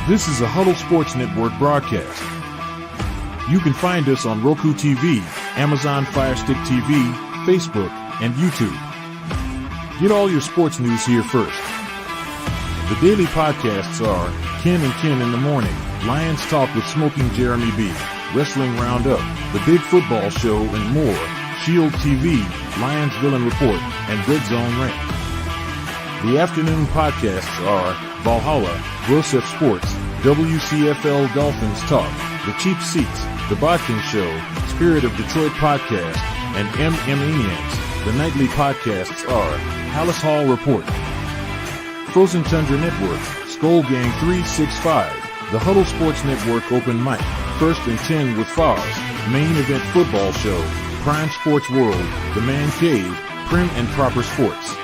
This is a Huddle Sports Network broadcast. You can find us on Roku TV, Amazon Fire Stick TV, Facebook, and YouTube. Get all your sports news here first. The daily podcasts are Ken and Ken in the Morning, Lions Talk with Smoking Jeremy B, Wrestling Roundup, The Big Football Show, and more, Shield TV, Lions Villain Report, and Red Zone Rant. The afternoon podcasts are Valhalla, Grosef Sports, WCFL Dolphins Talk, The Cheap Seats, The Bodkin Show, Spirit of Detroit Podcast, and Maniacs. The nightly podcasts are Palace Hall Report, Frozen Tundra Network, Skull Gang 365, The Huddle Sports Network Open Mic, First and 10 with Foz, Main Event Football Show, Prime Sports World, The Man Cave, Prim and Proper Sports.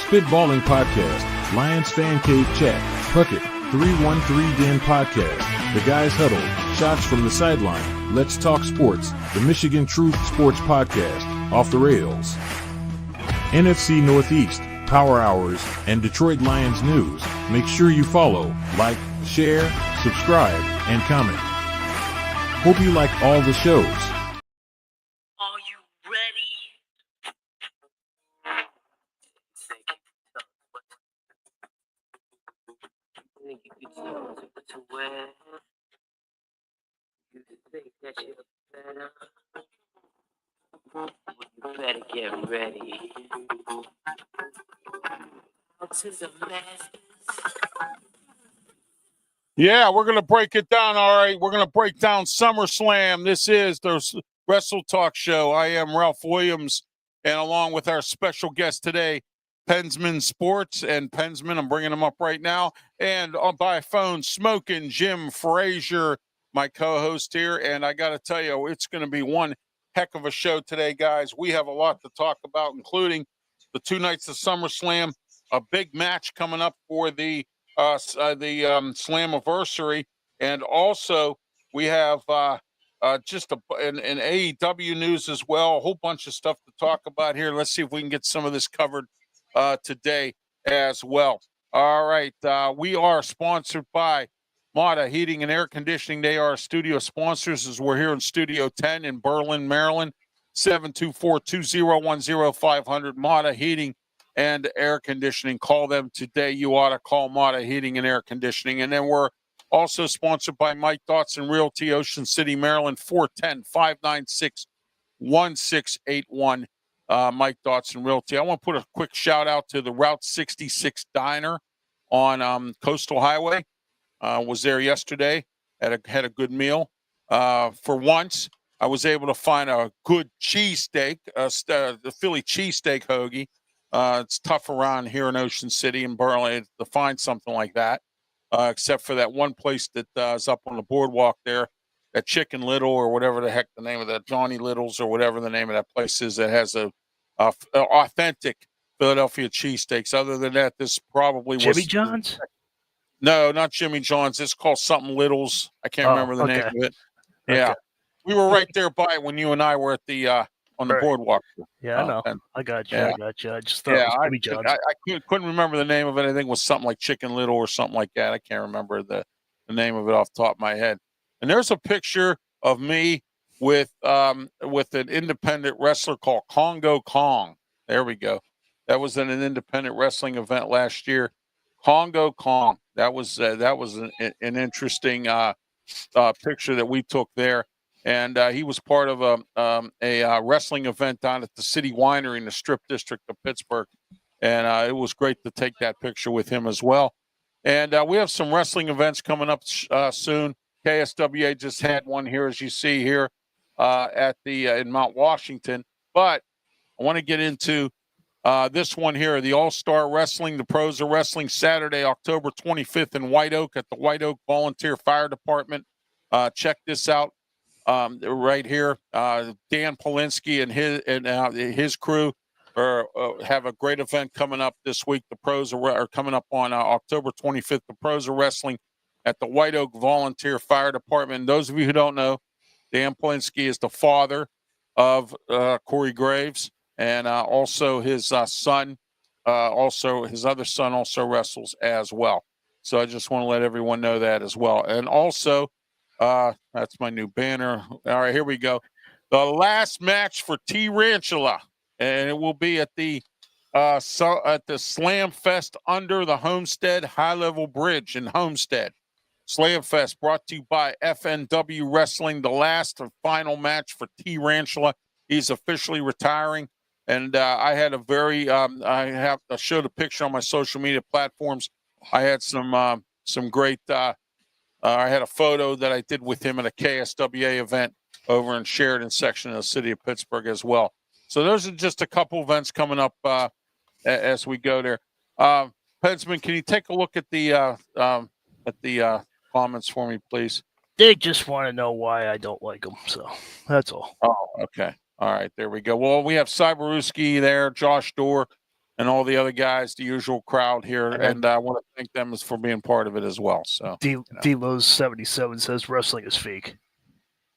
Spitballing Podcast, Lions Fan Cave Chat, Puckett, 313 Den Podcast, The Guys Huddle, Shots from the Sideline, Let's Talk Sports, The Michigan Truth Sports Podcast, Off the Rails, NFC Northeast, Power Hours, and Detroit Lions News. Make sure you follow, like, share, subscribe, and comment. Hope you like all the shows. Are you ready? Think you could to wear? You think that you're better? Well, you better get ready. To the masters. Yeah, we're going to break it down. All right, we're going to break down SummerSlam. This is the Wrestle Talk Show. I am Ralph Williams, and along with our special guest today, Pensman Sports and Pensman, I'm bringing him up right now, and by phone, Smoking Jim Frazier, my co-host here. And I got to tell you, it's going to be one heck of a show today, guys. We have a lot to talk about, including the 2 nights of SummerSlam, a big match coming up for the Slammiversary, and also we have just in AEW news as well, a whole bunch of stuff to talk about here. Let's see if we can get some of this covered today as well. All right, we are sponsored by Mata Heating and Air Conditioning. They are studio sponsors as we're here in Studio 10 in Berlin, Maryland. 724-2010-500 Mata Heating and Air Conditioning. Call them today. You ought to call Mata Heating and Air Conditioning. And then we're also sponsored by Mike Dotson Realty, Ocean City, Maryland, 410-596-1681. Mike Dotson Realty. I want to put a quick shout out to the Route 66 Diner on Coastal Highway. Was there yesterday. Had a good meal. For once, I was able to find a good cheesesteak, the Philly cheesesteak hoagie. It's tough around here in Ocean City and Berlin to find something like that, except for that one place that is up on the boardwalk there, that Chicken Little or whatever the heck the name of that, Johnny Little's or whatever the name of that place is, that has a authentic Philadelphia cheesesteaks. Other than that, this probably was Jimmy John's. No, not Jimmy John's. It's called something Little's. I can't remember the name of it. Yeah, we were right there by it when you and I were at the on the boardwalk. Yeah, I know. I got you. Yeah. I got you. I just thought it was Jimmy John's. I couldn't remember the name of it. I think it was something like Chicken Little or something like that. I can't remember the name of it off the top of my head. And there's a picture of me with an independent wrestler called Congo Kong. There we go. That was in an independent wrestling event last year. Congo Kong. That was an interesting picture that we took there. And he was part of a wrestling event down at the City Winery in the Strip District of Pittsburgh. And it was great to take that picture with him as well. And we have some wrestling events coming up soon. KSWA just had one here, as you see here at the in Mount Washington. But I want to get into this one here, the All-Star Wrestling, the Pros of Wrestling, Saturday, October 25th in White Oak at the White Oak Volunteer Fire Department. Check this out. right here. Dan Polinsky and his crew have a great event coming up this week. The pros are coming up on October 25th. The pros are wrestling at the White Oak Volunteer Fire Department. And those of you who don't know, Dan Polinsky is the father of Corey Graves, and also his son. Also, his other son also wrestles as well. So I just want to let everyone know that as well. And also, that's my new banner. All right, here we go. The last match for Tarantula, and it will be at the Slam Fest under the Homestead High Level Bridge in Homestead. Slam Fest brought to you by FNW Wrestling. The last and final match for Tarantula. He's officially retiring. And I had I showed a picture on my social media platforms. I had some great, I had a photo that I did with him at a KSWA event over in Sheridan section of the city of Pittsburgh as well. So those are just a couple events coming up as we go there. Pensman, can you take a look at the comments for me, please? They just want to know why I don't like them, so that's all. Oh, okay. All right, there we go. Well, we have Cyberuski there, Josh Dorr, and all the other guys, the usual crowd here, and I want to thank them for being part of it as well. So, D-Lowe's 77 says wrestling is fake.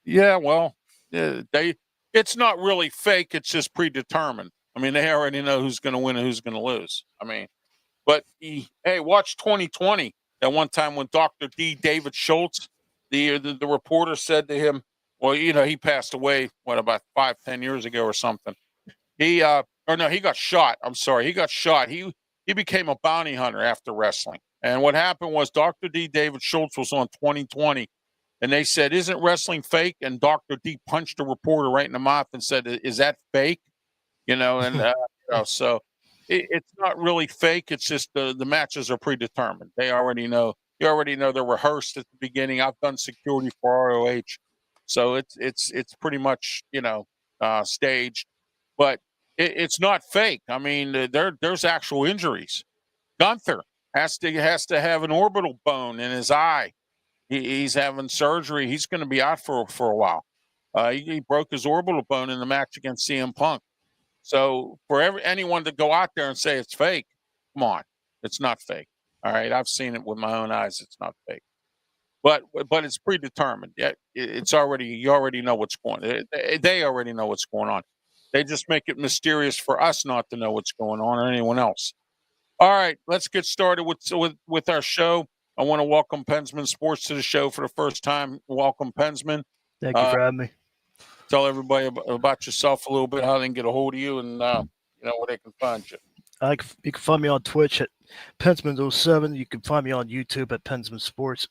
Yeah, well, it's not really fake. It's just predetermined. I mean, they already know who's going to win and who's going to lose. I mean, but hey, watch 2020. At one time when Dr. D. David Schultz, the reporter said to him, well, he passed away, about 5-10 years ago or something. He got shot. I'm sorry. He got shot. He became a bounty hunter after wrestling. And what happened was Dr. D. David Schultz was on 2020, and they said, isn't wrestling fake? And Dr. D punched the reporter right in the mouth and said, is that fake? So it's not really fake. It's just the matches are predetermined. They already know. You already know they're rehearsed at the beginning. I've done security for ROH. So it's pretty much, staged, but it's not fake. I mean, there's actual injuries. Gunther has to have an orbital bone in his eye. He's having surgery. He's going to be out for a while. He broke his orbital bone in the match against CM Punk. So for anyone to go out there and say it's fake, come on, it's not fake. All right, I've seen it with my own eyes. It's not fake. But it's predetermined. Yeah, you already know what's going on. They already know what's going on. They just make it mysterious for us not to know what's going on or anyone else. All right, let's get started with our show. I want to welcome Pensman Sports to the show for the first time. Welcome, Pensman. Thank you for having me. Tell everybody about yourself a little bit, how they can get a hold of you, and where they can find you. You can find me on Twitch at Pensman07. You can find me on YouTube at Pensman Sports.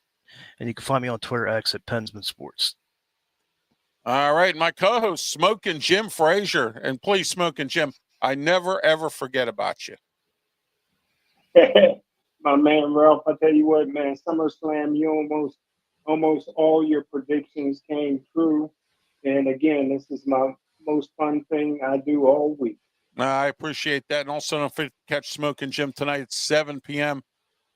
And you can find me on Twitter X at Pensman Sports. All right, my co-host, Smoking Jim Frazier. And please, Smoking Jim, I never, ever forget about you. My man, Ralph, I tell you what, man, SummerSlam, you almost all your predictions came true. And again, this is my most fun thing I do all week. I appreciate that. And also don't forget to catch Smoking Jim tonight at 7 p.m.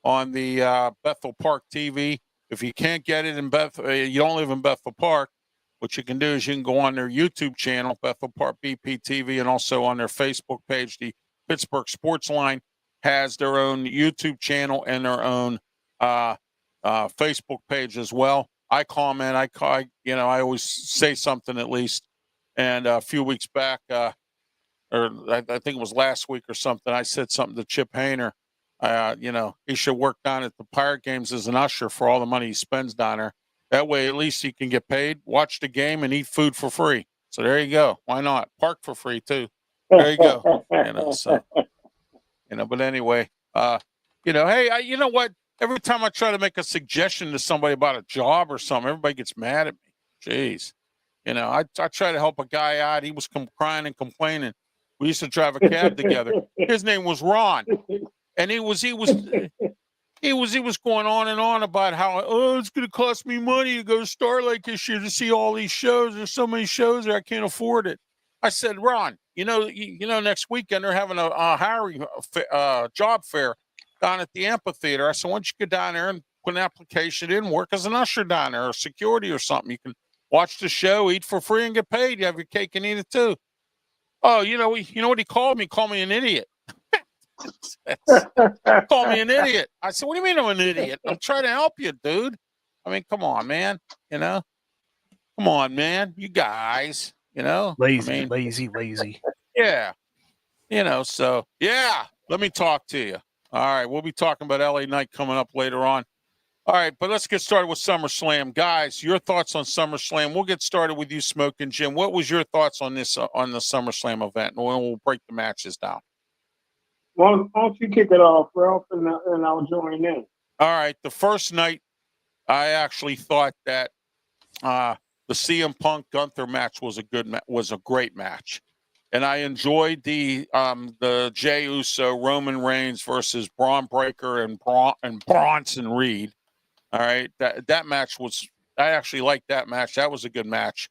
on the Bethel Park TV. If you can't get it in you don't live in Bethel Park, what you can do is you can go on their YouTube channel, Bethel Park BPTV, and also on their Facebook page. The Pittsburgh Sports Line has their own YouTube channel and their own Facebook page as well. I comment. I always say something at least. And a few weeks back, or I think it was last week or something, I said something to Chip Hayner. He should work down at the Pirate Games as an usher for all the money he spends down there. That way, at least he can get paid, watch the game, and eat food for free. So there you go. Why not? Park for free too. There you go. But anyway, hey, you know what? Every time I try to make a suggestion to somebody about a job or something, everybody gets mad at me. Jeez. I try to help a guy out. He was crying and complaining. We used to drive a cab together. His name was Ron. And he was going on and on about how, it's going to cost me money to go to Starlight this year to see all these shows. There's so many shows there, I can't afford it. I said, Ron, next weekend they're having a hiring job fair down at the amphitheater. I said, why don't you go down there and put an application in, work as an usher down there or security or something. You can watch the show, eat for free, and get paid. You have your cake and eat it too. Oh, you know what he called me? He called me an idiot. Call me an idiot. I said, what do you mean I'm an idiot? I'm trying to help you, dude. I mean, come on, man. Come on, man. You guys, Lazy. yeah. So yeah, let me talk to you. All right. We'll be talking about LA Knight coming up later on. All right, but let's get started with SummerSlam. Guys, your thoughts on SummerSlam. We'll get started with you, Smoking Jim. What was your thoughts on this, on the SummerSlam event? And we'll break the matches down. Well, why don't you kick it off, Ralph, and I'll join in. All right. The first night, I actually thought that the CM Punk Gunther match was a great match, and I enjoyed the Jey Uso Roman Reigns versus Braun Breaker and Bronson Reed. All right, that match was, I actually liked that match. That was a good match,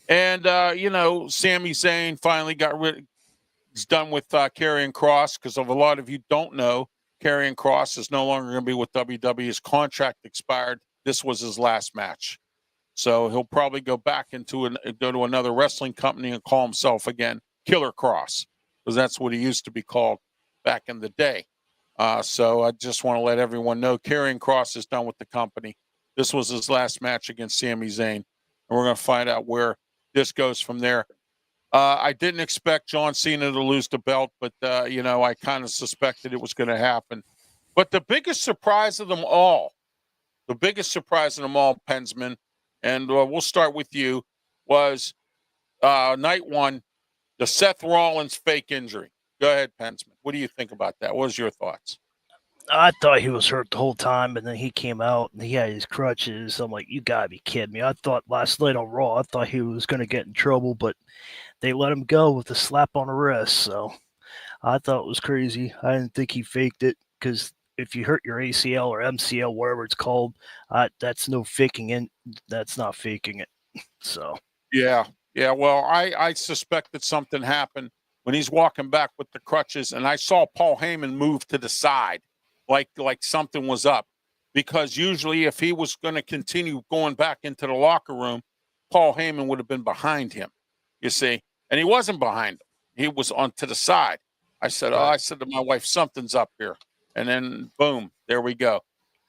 and Sami Zayn finally is done with Karrion Kross, because of a lot of you don't know, Karrion Kross is no longer going to be with WWE. His contract expired. This was his last match. So he'll probably go back go to another wrestling company and call himself again Killer Kross, because that's what he used to be called back in the day. So I just want to let everyone know Karrion Kross is done with the company. This was his last match against Sami Zayn, and we're going to find out where this goes from there. I didn't expect John Cena to lose the belt, but I kind of suspected it was going to happen. But the biggest surprise of them all, Pensman, and we'll start with you, was night one, the Seth Rollins fake injury. Go ahead, Pensman. What do you think about that? What was your thoughts? I thought he was hurt the whole time, and then he came out and he had his crutches. I'm like, you gotta be kidding me. I thought last night on Raw, I thought he was going to get in trouble, but they let him go with a slap on the wrist. So I thought it was crazy. I didn't think he faked it, because if you hurt your ACL or MCL, whatever it's called, that's no faking it. That's not faking it. So yeah. Well, I suspected something happened when he's walking back with the crutches, and I saw Paul Heyman move to the side, like something was up, because usually if he was going to continue going back into the locker room, Paul Heyman would have been behind him, you see, and he wasn't behind him. He was on to the side. I said to my wife, something's up here. And then, boom, there we go.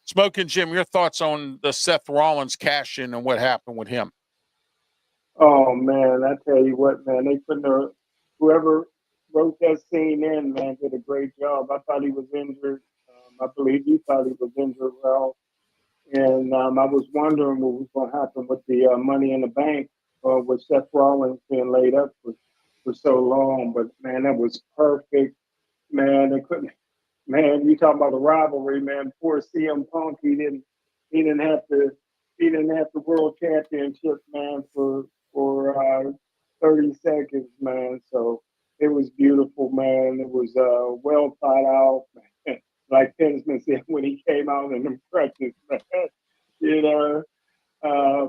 Smoking Jim, your thoughts on the Seth Rollins cash in and what happened with him? Oh man, I tell you what, man, whoever wrote that scene in, man, did a great job. I thought he was injured. I believe you thought he was injured, Ralph. And I was wondering what was going to happen with the Money in the Bank, with Seth Rollins being laid up for so long. But man, that was perfect. Man, they couldn't. Man, you talk about the rivalry, man. Poor CM Punk, he didn't have the world championship, man, for 30 seconds, man. So it was beautiful, man. It was well thought out, man. Like Pensman said when he came out in them crutches, man.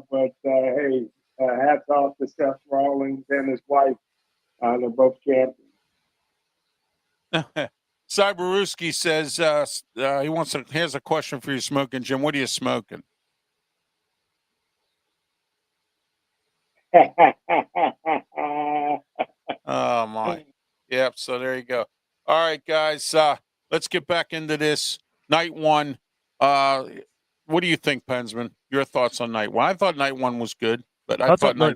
But hey, hats off to Seth Rollins and his wife. They're both champions. Cyberuski says he has a question for you, Smoking Jim. What are you smoking? Oh my. Yep, so there you go. All right, guys, let's get back into this. Night one. What do you think, Pensman? Your thoughts on night one? I thought night one was good, but I thought night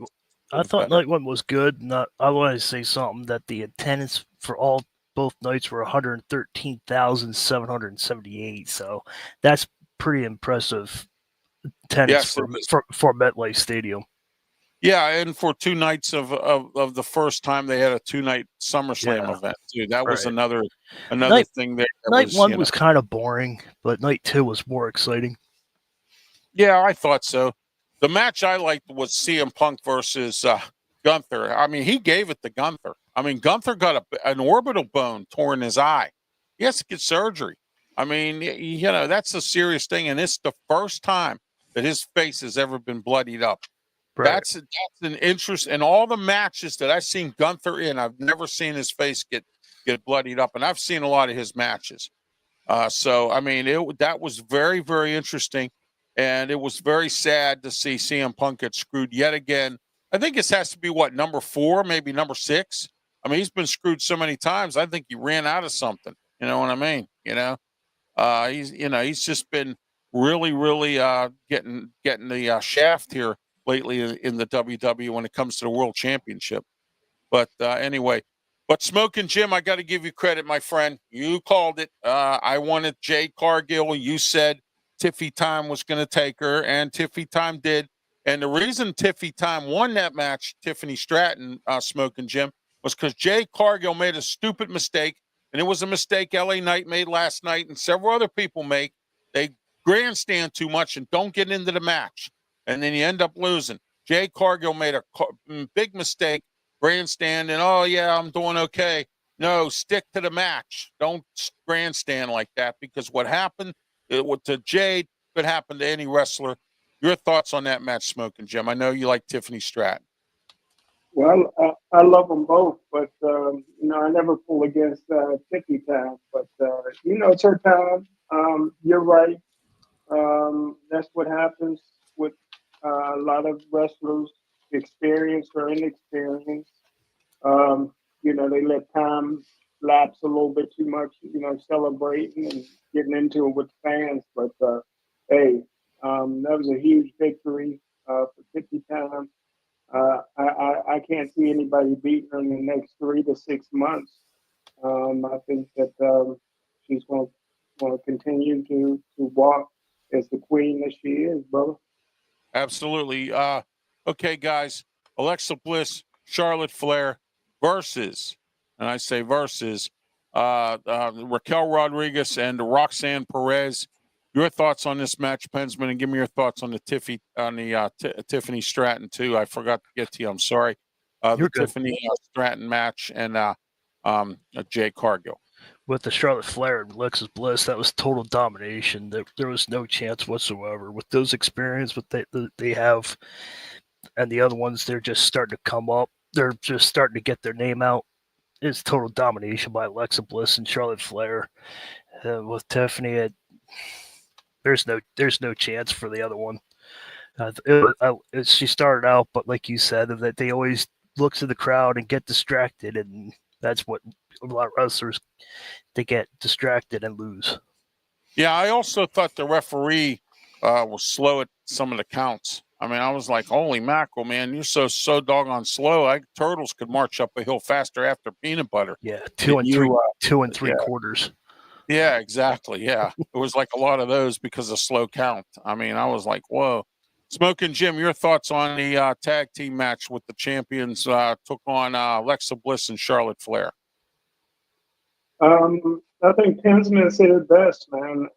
one was good. I want to say something, that the attendance for both nights were 113,778. So that's pretty impressive attendance for MetLife Stadium. Yeah, and for 2 nights of the first time they had a 2-night SummerSlam event too. That was another thing there. Night one was kind of boring, but night two was more exciting. Yeah, I thought so. The match I liked was CM Punk versus Gunther. I mean, he gave it to Gunther. I mean, Gunther got an orbital bone torn in his eye. He has to get surgery. I mean, that's a serious thing, and it's the first time that his face has ever been bloodied up. Right. That's an interest in all the matches that I've seen Gunther in. I've never seen his face get bloodied up, and I've seen a lot of his matches. So I mean, that was very, very interesting. And it was very sad to see CM Punk get screwed yet again. I think this has to be what, number 4, maybe number 6. I mean, he's been screwed so many times. I think he ran out of something. You know what I mean? He's just been really, really getting the shaft here lately in the WWE when it comes to the World Championship. But anyway, but Smoking Jim, I got to give you credit, my friend. You called it. I wanted Jade Cargill. You said Tiffy Time was going to take her, and Tiffy Time did. And the reason Tiffy Time won that match, Tiffany Stratton, Smoking Jim, was because Jade Cargill made a stupid mistake, and it was a mistake LA Knight made last night, and several other people make. They grandstand too much and don't get into the match, and then you end up losing. Jade Cargill made a big mistake, grandstand, and oh yeah, I'm doing okay. No, stick to the match. Don't grandstand like that, because what happened to Jade could happen to any wrestler. Your thoughts on that match, Smoking Jim? I know you like Tiffany Stratton. Well, I love them both, but I never pull against Tiffy Time. But it's her time. You're right. That's what happens with a lot of wrestlers, experienced or inexperienced. They let time lapse a little bit too much, celebrating and getting into it with fans. But hey, that was a huge victory for 50 Time. I can't see anybody beating her in the next 3 to 6 months. I think that she's going to continue to walk as the queen that she is, brother. Absolutely. Okay, guys. Alexa Bliss, Charlotte Flair versus, and I say versus, Raquel Rodriguez and Roxanne Perez. Your thoughts on this match, Pensman, and give me your thoughts on the Tiffany Stratton too. I forgot to get to you. I'm sorry. The Tiffany Stratton match and Jay Cargill. With the Charlotte Flair and Alexis Bliss, that was total domination. There was no chance whatsoever. With those experience they have, and the other ones, they're just starting to come up. They're just starting to get their name out. It's total domination by Alexa Bliss and Charlotte Flair. With Tiffany, there's no chance for the other one. She started out, but like you said, that they always look to the crowd and get distracted, and that's what a lot of wrestlers, they get distracted and lose. Yeah, I also thought the referee was slow at some of the counts. I mean, I was like, holy mackerel, man, you're so doggone slow. Turtles could march up a hill faster after peanut butter. Yeah, two and three quarters. Yeah, exactly. Yeah, it was like a lot of those because of slow count. I mean, I was like, whoa. Smoking Jim, your thoughts on the tag team match with the champions took on Alexa Bliss and Charlotte Flair? I think Pensman said it best, man.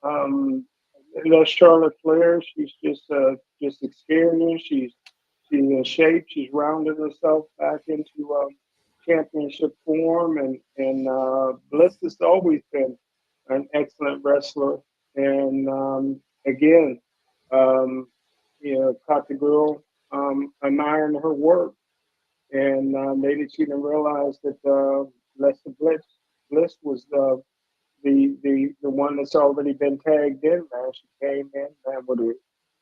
That's Charlotte Flair. She's just experienced. She's in shape. She's rounded herself back into championship form, and Bliss has always been an excellent wrestler. And again, caught the girl admiring her work, and maybe she didn't realize that Lester Bliss was the one that's already been tagged in, man. She came in, man,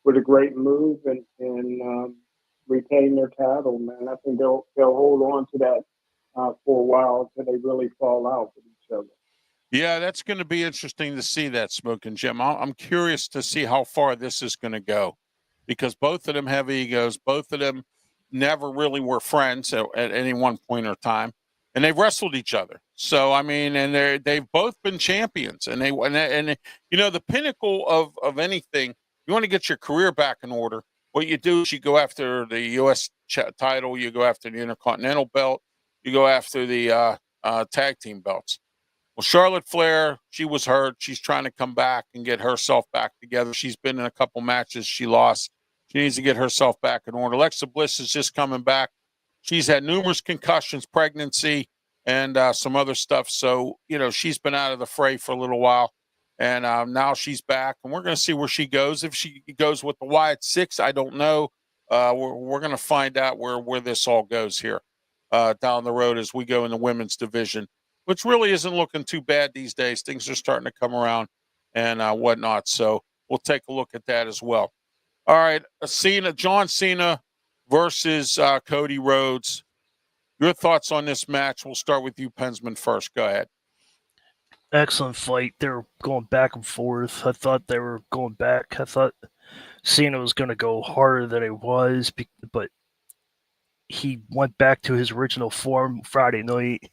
with a great move and retain their title, man. I think they'll hold on to that for a while until they really fall out with each other. Yeah, that's going to be interesting to see that, Smoking Jim. I'm curious to see how far this is going to go, because both of them have egos. Both of them never really were friends at any one point or time, and they've wrestled each other. So I mean, and they've both been champions, and the pinnacle of anything. You want to get your career back in order. What you do is you go after the U.S. title, you go after the Intercontinental belt, you go after the tag team belts. Well, Charlotte Flair, she was hurt. She's trying to come back and get herself back together. She's been in a couple matches. She lost. She needs to get herself back in order. Alexa Bliss is just coming back. She's had numerous concussions, pregnancy, and some other stuff. So, she's been out of the fray for a little while. And now she's back. And we're going to see where she goes. If she goes with the Wyatt Six, I don't know. We're going to find out where this all goes here down the road as we go in the women's division, which really isn't looking too bad these days. Things are starting to come around and whatnot. So we'll take a look at that as well. All right, John Cena versus Cody Rhodes. Your thoughts on this match? We'll start with you, Pensman, first. Go ahead. Excellent fight. They were going back and forth. I thought they were going back. I thought Cena was going to go harder than he was, but he went back to his original form Friday night.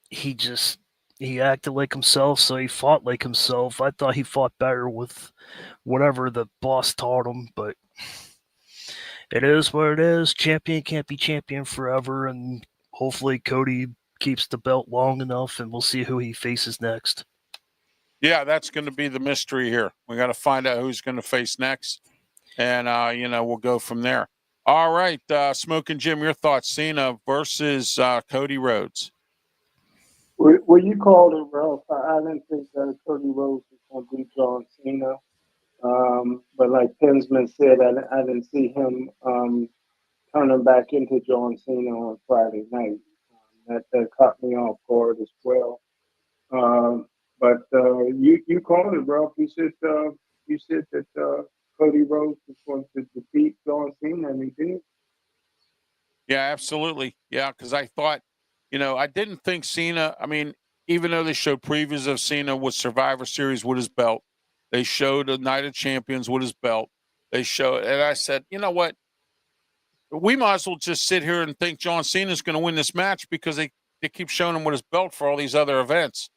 He acted like himself, so he fought like himself. I thought he fought better with whatever the boss taught him, but it is what it is. Champion can't be champion forever, and hopefully Cody keeps the belt long enough, and we'll see who he faces next. Yeah, that's going to be the mystery here. We got to find out who's going to face next, and we'll go from there. All right, Smoking Jim, your thoughts? Cena versus Cody Rhodes. Well, you called it, Ralph. I didn't think that Cody Rhodes was going to beat John Cena. But like Pensman said, I didn't see him turning back into John Cena on Friday night. That caught me off guard as well. But you called it, Ralph. You said that Cody Rhodes was going to defeat John Cena, and he did. Yeah, absolutely. Yeah, because I thought, I didn't think Cena. I mean, even though they showed previews of Cena with Survivor Series with his belt, they showed a Night of Champions with his belt. They showed, and I said, you know what? We might as well just sit here and think John Cena is going to win this match because they keep showing him with his belt for all these other events.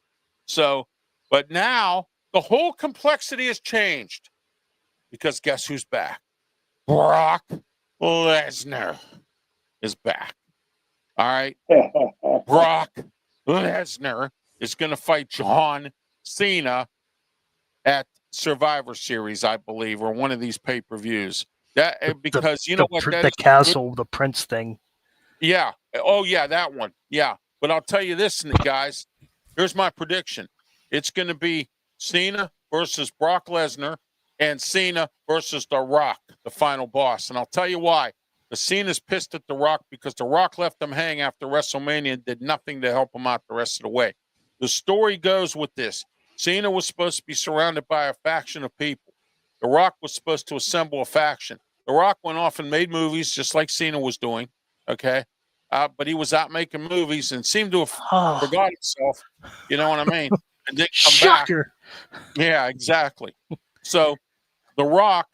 So, but now the whole complexity has changed because guess who's back? Brock Lesnar is back. All right. Brock Lesnar is going to fight John Cena at Survivor Series, I believe, or one of these pay-per-views. Because the castle, the Prince thing. Yeah. Oh, yeah, that one. Yeah. But I'll tell you this, guys. Here's my prediction. It's going to be Cena versus Brock Lesnar and Cena versus The Rock, the final boss. And I'll tell you why. The Cena's pissed at The Rock because The Rock left him hang after WrestleMania and did nothing to help him out the rest of the way. The story goes with this. Cena was supposed to be surrounded by a faction of people. The Rock was supposed to assemble a faction. The Rock went off and made movies just like Cena was doing, okay? But he was out making movies and seemed to have forgot himself, you know what I mean? And didn't come Shocker. back. Yeah, exactly. So The Rock,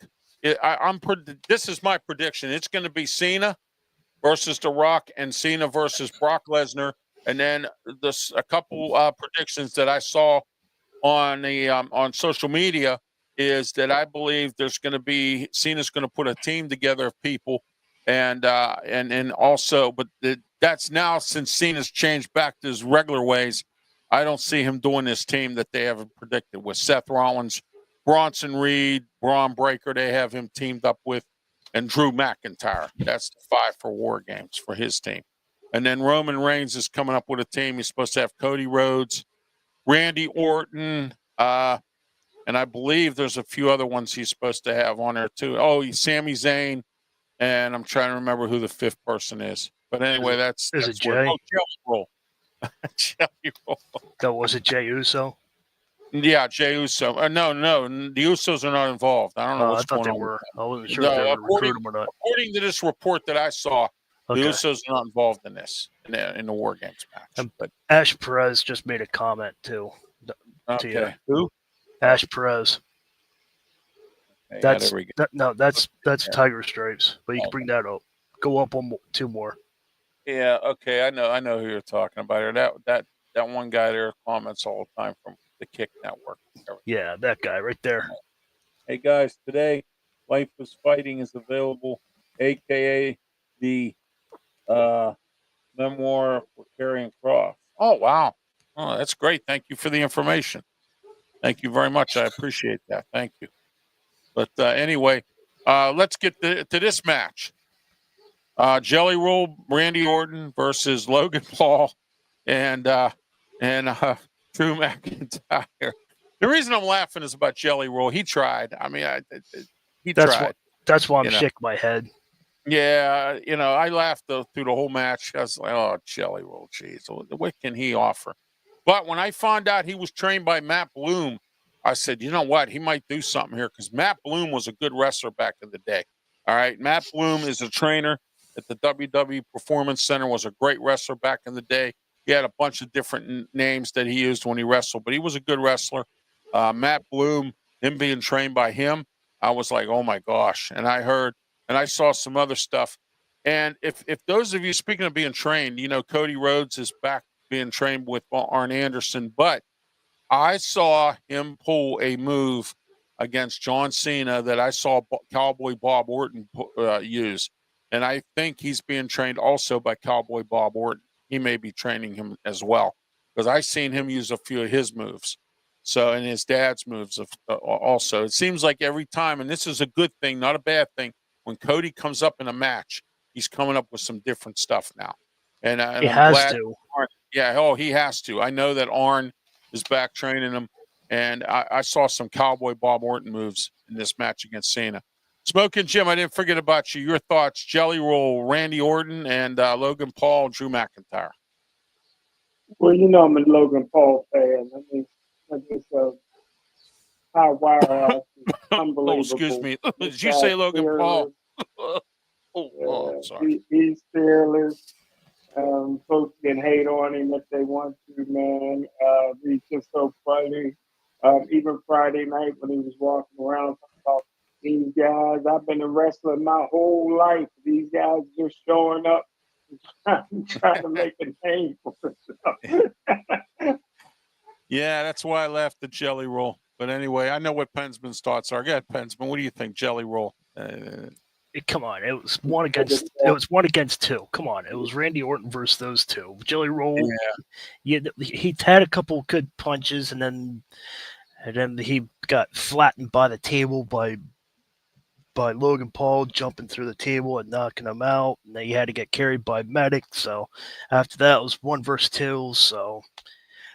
this is my prediction. It's going to be Cena versus The Rock and Cena versus Brock Lesnar. And then a couple predictions that I saw on social media is that I believe there's going to be Cena's going to put a team together of people, and also, but that's now since Cena's changed back to his regular ways. I don't see him doing this team that they have predicted with Seth Rollins, Bronson Reed, Braun Breaker. They have him teamed up with, and Drew McIntyre. That's the 5 for War Games for his team. And then Roman Reigns is coming up with a team. He's supposed to have Cody Rhodes, Randy Orton, and I believe there's a few other ones he's supposed to have on there too. Oh, Sami Zayn, and I'm trying to remember who the 5th person is. But anyway, that's it Jay? Jelly Roll. Jelly Roll. That was it, Jey Uso. Yeah, Jey Uso. No, the Usos are not involved. I don't know what's going on. Were. I wasn't sure if they were recruiting them or not. According to this report that I saw, the Usos are not involved in this in the War Games match. But Ash Perez just made a comment too. Okay. Who? Ash Perez. That's that's Tiger Stripes, but you can bring that up. Go up 2 more. Yeah, okay, I know who you're talking about. That one guy there comments all the time from the Kick Network. Yeah, that guy right there. Hey guys, today Life is Fighting is available, aka the memoir for Karrion Kross. Oh wow. Oh, that's great. Thank you for the information. Thank you very much. I appreciate that. Thank you. But anyway, let's get to this match. Jelly Roll Randy Orton versus Logan Paul and Drew McIntyre. The reason I'm laughing is about Jelly Roll. He tried. I mean, he tried. That's why I'm shaking my head. Yeah, I laughed through the whole match. I was like, oh, Jelly Roll, geez, what can he offer? But when I found out he was trained by Matt Bloom, I said, you know what? He might do something here because Matt Bloom was a good wrestler back in the day. All right. Matt Bloom is a trainer at the WWE Performance Center, was a great wrestler back in the day. He had a bunch of different names that he used when he wrestled, but he was a good wrestler. Matt Bloom, him being trained by him, I was like, oh my gosh. And I heard and I saw some other stuff. And if those of you, speaking of being trained, you know, Cody Rhodes is back being trained with Arn Anderson, but I saw him pull a move against John Cena that I saw Cowboy Bob Orton use. And I think he's being trained also by Cowboy Bob Orton. He may be training him as well because I've seen him use a few of his moves. So, and his dad's moves also. It seems like every time, and this is a good thing, not a bad thing, when Cody comes up in a match, he's coming up with some different stuff now. And He I'm has glad. to. Yeah, oh, he has to. I know that Arn is back training him, and I saw some Cowboy Bob Orton moves in this match against Cena. Smoking Jim, I didn't forget about you. Your thoughts: Jelly Roll, Randy Orton, and Logan Paul, Drew McIntyre. Well, you know I'm a Logan Paul fan. I mean, high wire ass is Oh, excuse unbelievable. me. This Did you say guy's Logan Paul? fearless. I'm sorry. He's fearless. Folks can hate on him if they want to, man. He's just so funny. Even Friday night when he was walking around talking about these guys, I've been a wrestler my whole life. These guys just showing up, trying to make a name for themselves. Yeah, that's why I left the Jelly Roll. But anyway, I know what Pensman's thoughts are. Go ahead, Pensman. What do you think, Jelly Roll? Come on, it was one against two. Come on, it was Randy Orton versus those two. Jelly Roll, yeah, he had a couple good punches, and then he got flattened by the table by Logan Paul jumping through the table and knocking him out. And then he had to get carried by medic. So after that, it was 1 versus 2. So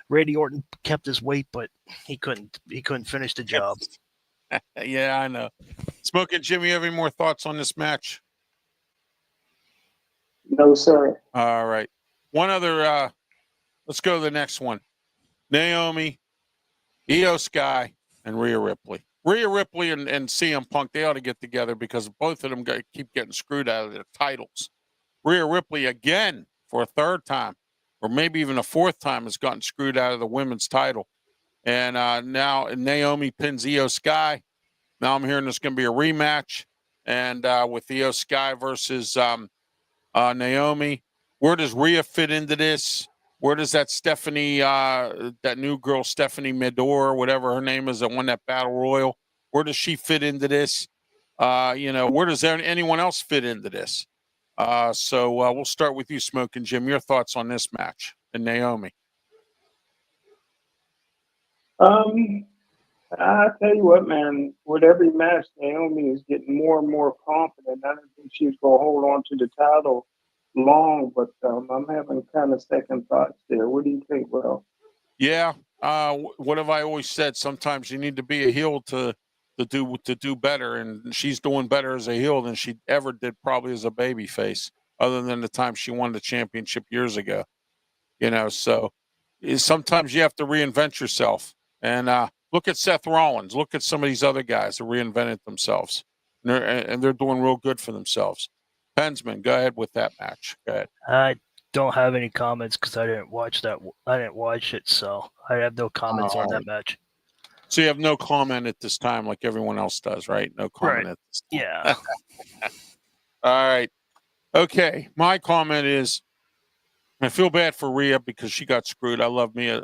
Randy Orton kept his weight, but he couldn't finish the job. Yeah, I know. Smoking Jimmy, you have any more thoughts on this match? No, sir. All right. One other, let's go to the next one. Naomi, Io Sky, and Rhea Ripley. Rhea Ripley and CM Punk, they ought to get together because both of them keep getting screwed out of their titles. Rhea Ripley, again, for a third time, or maybe even a fourth time, has gotten screwed out of the women's title. And now Naomi pins Io Sky. Now I'm hearing there's going to be a rematch, and with Io Sky versus Naomi. Where does Rhea fit into this? Where does that Stephanie, that new girl, Stephanie Medor, whatever her name is, that won that battle royal? Where does she fit into this? Where does anyone else fit into this? So we'll start with you, Smoking Jim. Your thoughts on this match and Naomi? I tell you what, man. With every match, Naomi is getting more and more confident. I didn't think she was going to hold on to the title long, but I'm having kind of second thoughts there. What do you think, Will? Yeah. What have I always said? Sometimes you need to be a heel to do better, and she's doing better as a heel than she ever did probably as a baby face, other than the time she won the championship years ago. So sometimes you have to reinvent yourself. And look at Seth Rollins. Look at some of these other guys that reinvented themselves, and they're doing real good for themselves. Pensman, go ahead with that match. Go ahead. I don't have any comments because I didn't watch that. I didn't watch it, so I have no comments on that match. So you have no comment at this time, like everyone else does, right? No comment Right. at this time. Yeah. All right. Okay. My comment is, I feel bad for Rhea because she got screwed. I love Rhea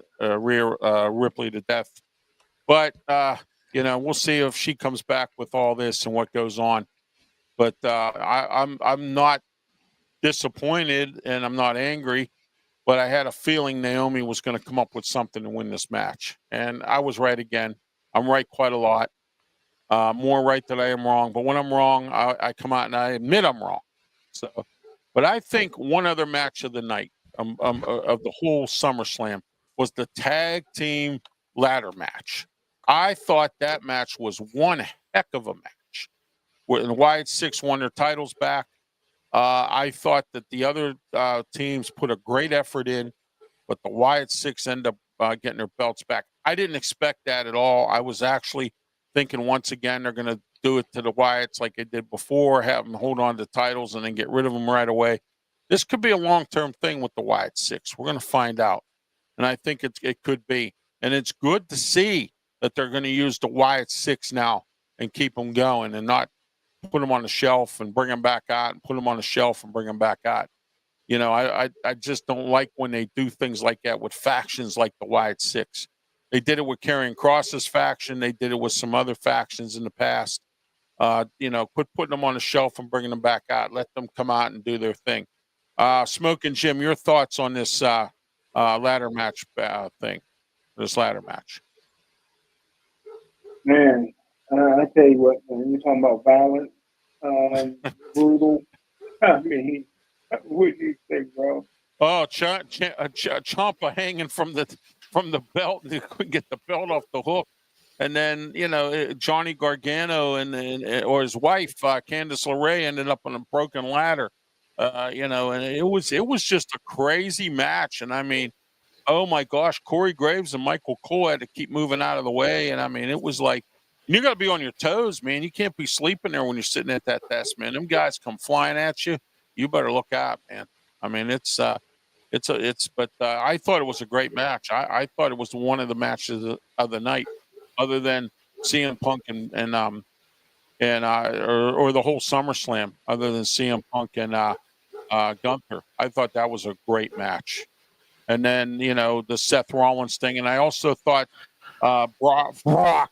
Ripley to death, but we'll see if she comes back with all this and what goes on. But I'm not disappointed and I'm not angry, but I had a feeling Naomi was going to come up with something to win this match, and I was right again. I'm right quite a lot, more right than I am wrong. But when I'm wrong, I come out and I admit I'm wrong. So, but I think one other match of the night, of the whole SummerSlam, was the tag team ladder match. I thought that match was one heck of a match. When the Wyatt Six won their titles back, I thought that the other teams put a great effort in, but the Wyatt Six end up getting their belts back. I didn't expect that at all. I was actually thinking once again they're going to do it to the Wyatts like they did before, have them hold on to titles and then get rid of them right away. This could be a long-term thing with the Wyatt Six. We're going to find out, and I think it could be. And it's good to see that they're going to use the Wyatt Six now and keep them going, and not put them on the shelf and bring them back out, and put them on the shelf and bring them back out. You know, I just don't like when they do things like that with factions like the Wyatt Six. They did it with Karrion Kross's faction. They did it with some other factions in the past. You know, quit putting them on the shelf and bringing them back out. Let them come out and do their thing. Smoke and Jim, your thoughts on this ladder match thing? This ladder match. Man, I tell you what, man, you're talking about violent, brutal. I mean, what do you think, bro? Oh, Ciampa hanging from the belt. He couldn't get the belt off the hook. And then, you know, Johnny Gargano and or his wife, Candice LeRae, ended up on a broken ladder. You know, and it was just a crazy match. And I mean, oh my gosh, Corey Graves and Michael Cole had to keep moving out of the way. And I mean, it was like, you got to be on your toes, man. You can't be sleeping there when you're sitting at that desk, man. Them guys come flying at you. You better look out, man. I mean, but I thought it was a great match. I thought it was one of the matches of the night, other than CM Punk or the whole SummerSlam, other than CM Punk and Gunther. I thought that was a great match. And then, you know, the Seth Rollins thing. And I also thought Brock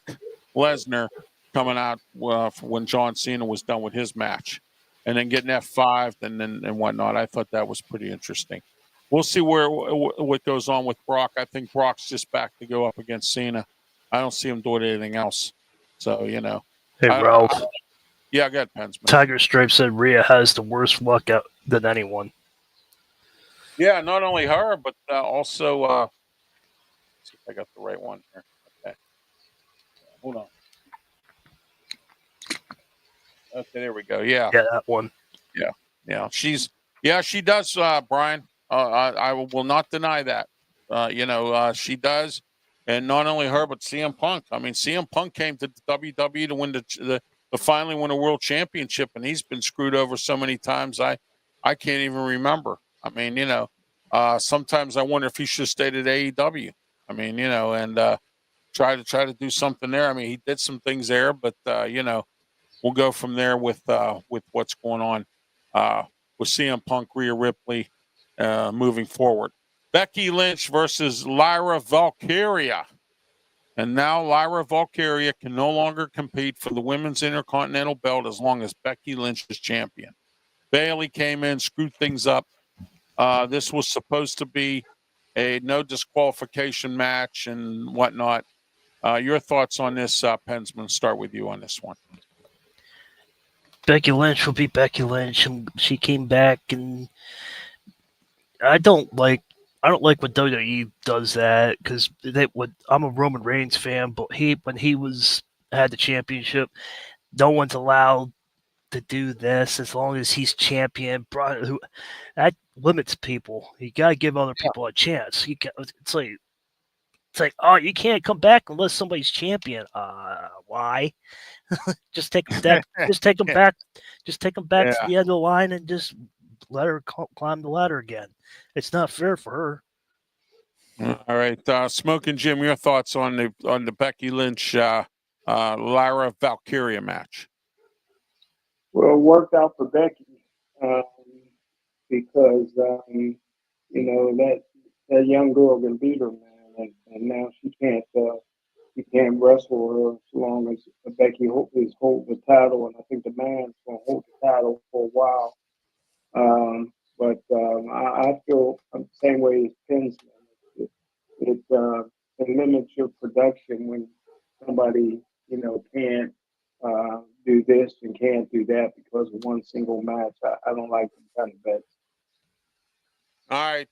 Lesnar coming out when John Cena was done with his match, and then getting F5 and whatnot. I thought that was pretty interesting. We'll see what goes on with Brock. I think Brock's just back to go up against Cena. I don't see him doing anything else. So, you know. Hey, Ralph. Yeah, go ahead, Pensman. Tiger Stripe said Rhea has the worst luck out than anyone. Yeah, not only her, but also, let's see if I got the right one here. Okay. Hold on. Okay, there we go. Yeah. Yeah, that one. Yeah. She does, Brian. I will not deny that. You know, she does. And not only her, but CM Punk. I mean, CM Punk came to the WWE to win to finally win a world championship, and he's been screwed over so many times. I can't even remember. I mean, you know, sometimes I wonder if he should have stayed at AEW. I mean, you know, and try to do something there. I mean, he did some things there, but you know, we'll go from there with what's going on with CM Punk, Rhea Ripley, moving forward. Becky Lynch versus Lyra Valkyria. And now Lyra Valkyria can no longer compete for the Women's Intercontinental belt as long as Becky Lynch is champion. Bayley came in, screwed things up. This was supposed to be a no disqualification match and whatnot. Your thoughts on this, Pensman? Start with you on this one. Becky Lynch will be Becky Lynch, and she came back, and I don't like when WWE does that, because I'm a Roman Reigns fan, but when he had the championship, no one's allowed to do this as long as he's champion. That limits people. You gotta give other people a chance. It's like, oh, you can't come back unless somebody's champion. Why? Just take them back. Just take them back. Just take them back to the end of the line and just let her climb the ladder again. It's not fair for her. All right, Smoking Jim, your thoughts on the Becky Lynch Lyra Valkyria match? Well, it worked out for Becky because you know that young girl can beat her, man, and now she can't wrestle her as long as Becky is holding the title, and I think the man's going to hold the title for a while. But I feel the same way as Pence. It limits your production when somebody, you know, can't do this and can't do that because of one single match. I don't like them kind of bets. All right,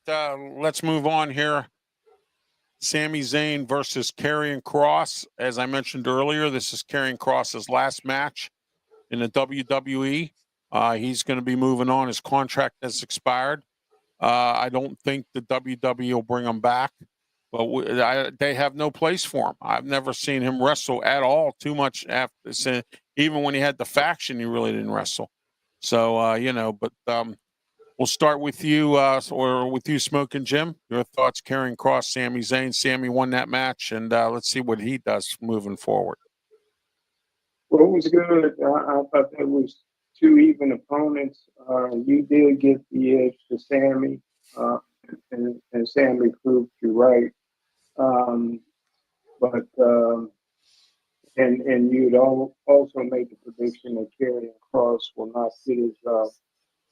let's move on here. Sami Zayn versus Karrion Kross. As I mentioned earlier, this is Karrion Kross's last match in the WWE. He's going to be moving on. His contract has expired. I don't think the WWE will bring him back. but they have no place for him. I've never seen him wrestle at all. Too much after, even when he had the faction, he really didn't wrestle. So but we'll start with you, or with you, Smoking Jim. Your thoughts: Karrion Kross, Sami Zayn. Sami won that match, and let's see what he does moving forward. Well, it was good. I thought there was two even opponents. You did get the edge to Sammy, and Sammy proved you right. Um, but and you'd also made the prediction that Karrion Kross will not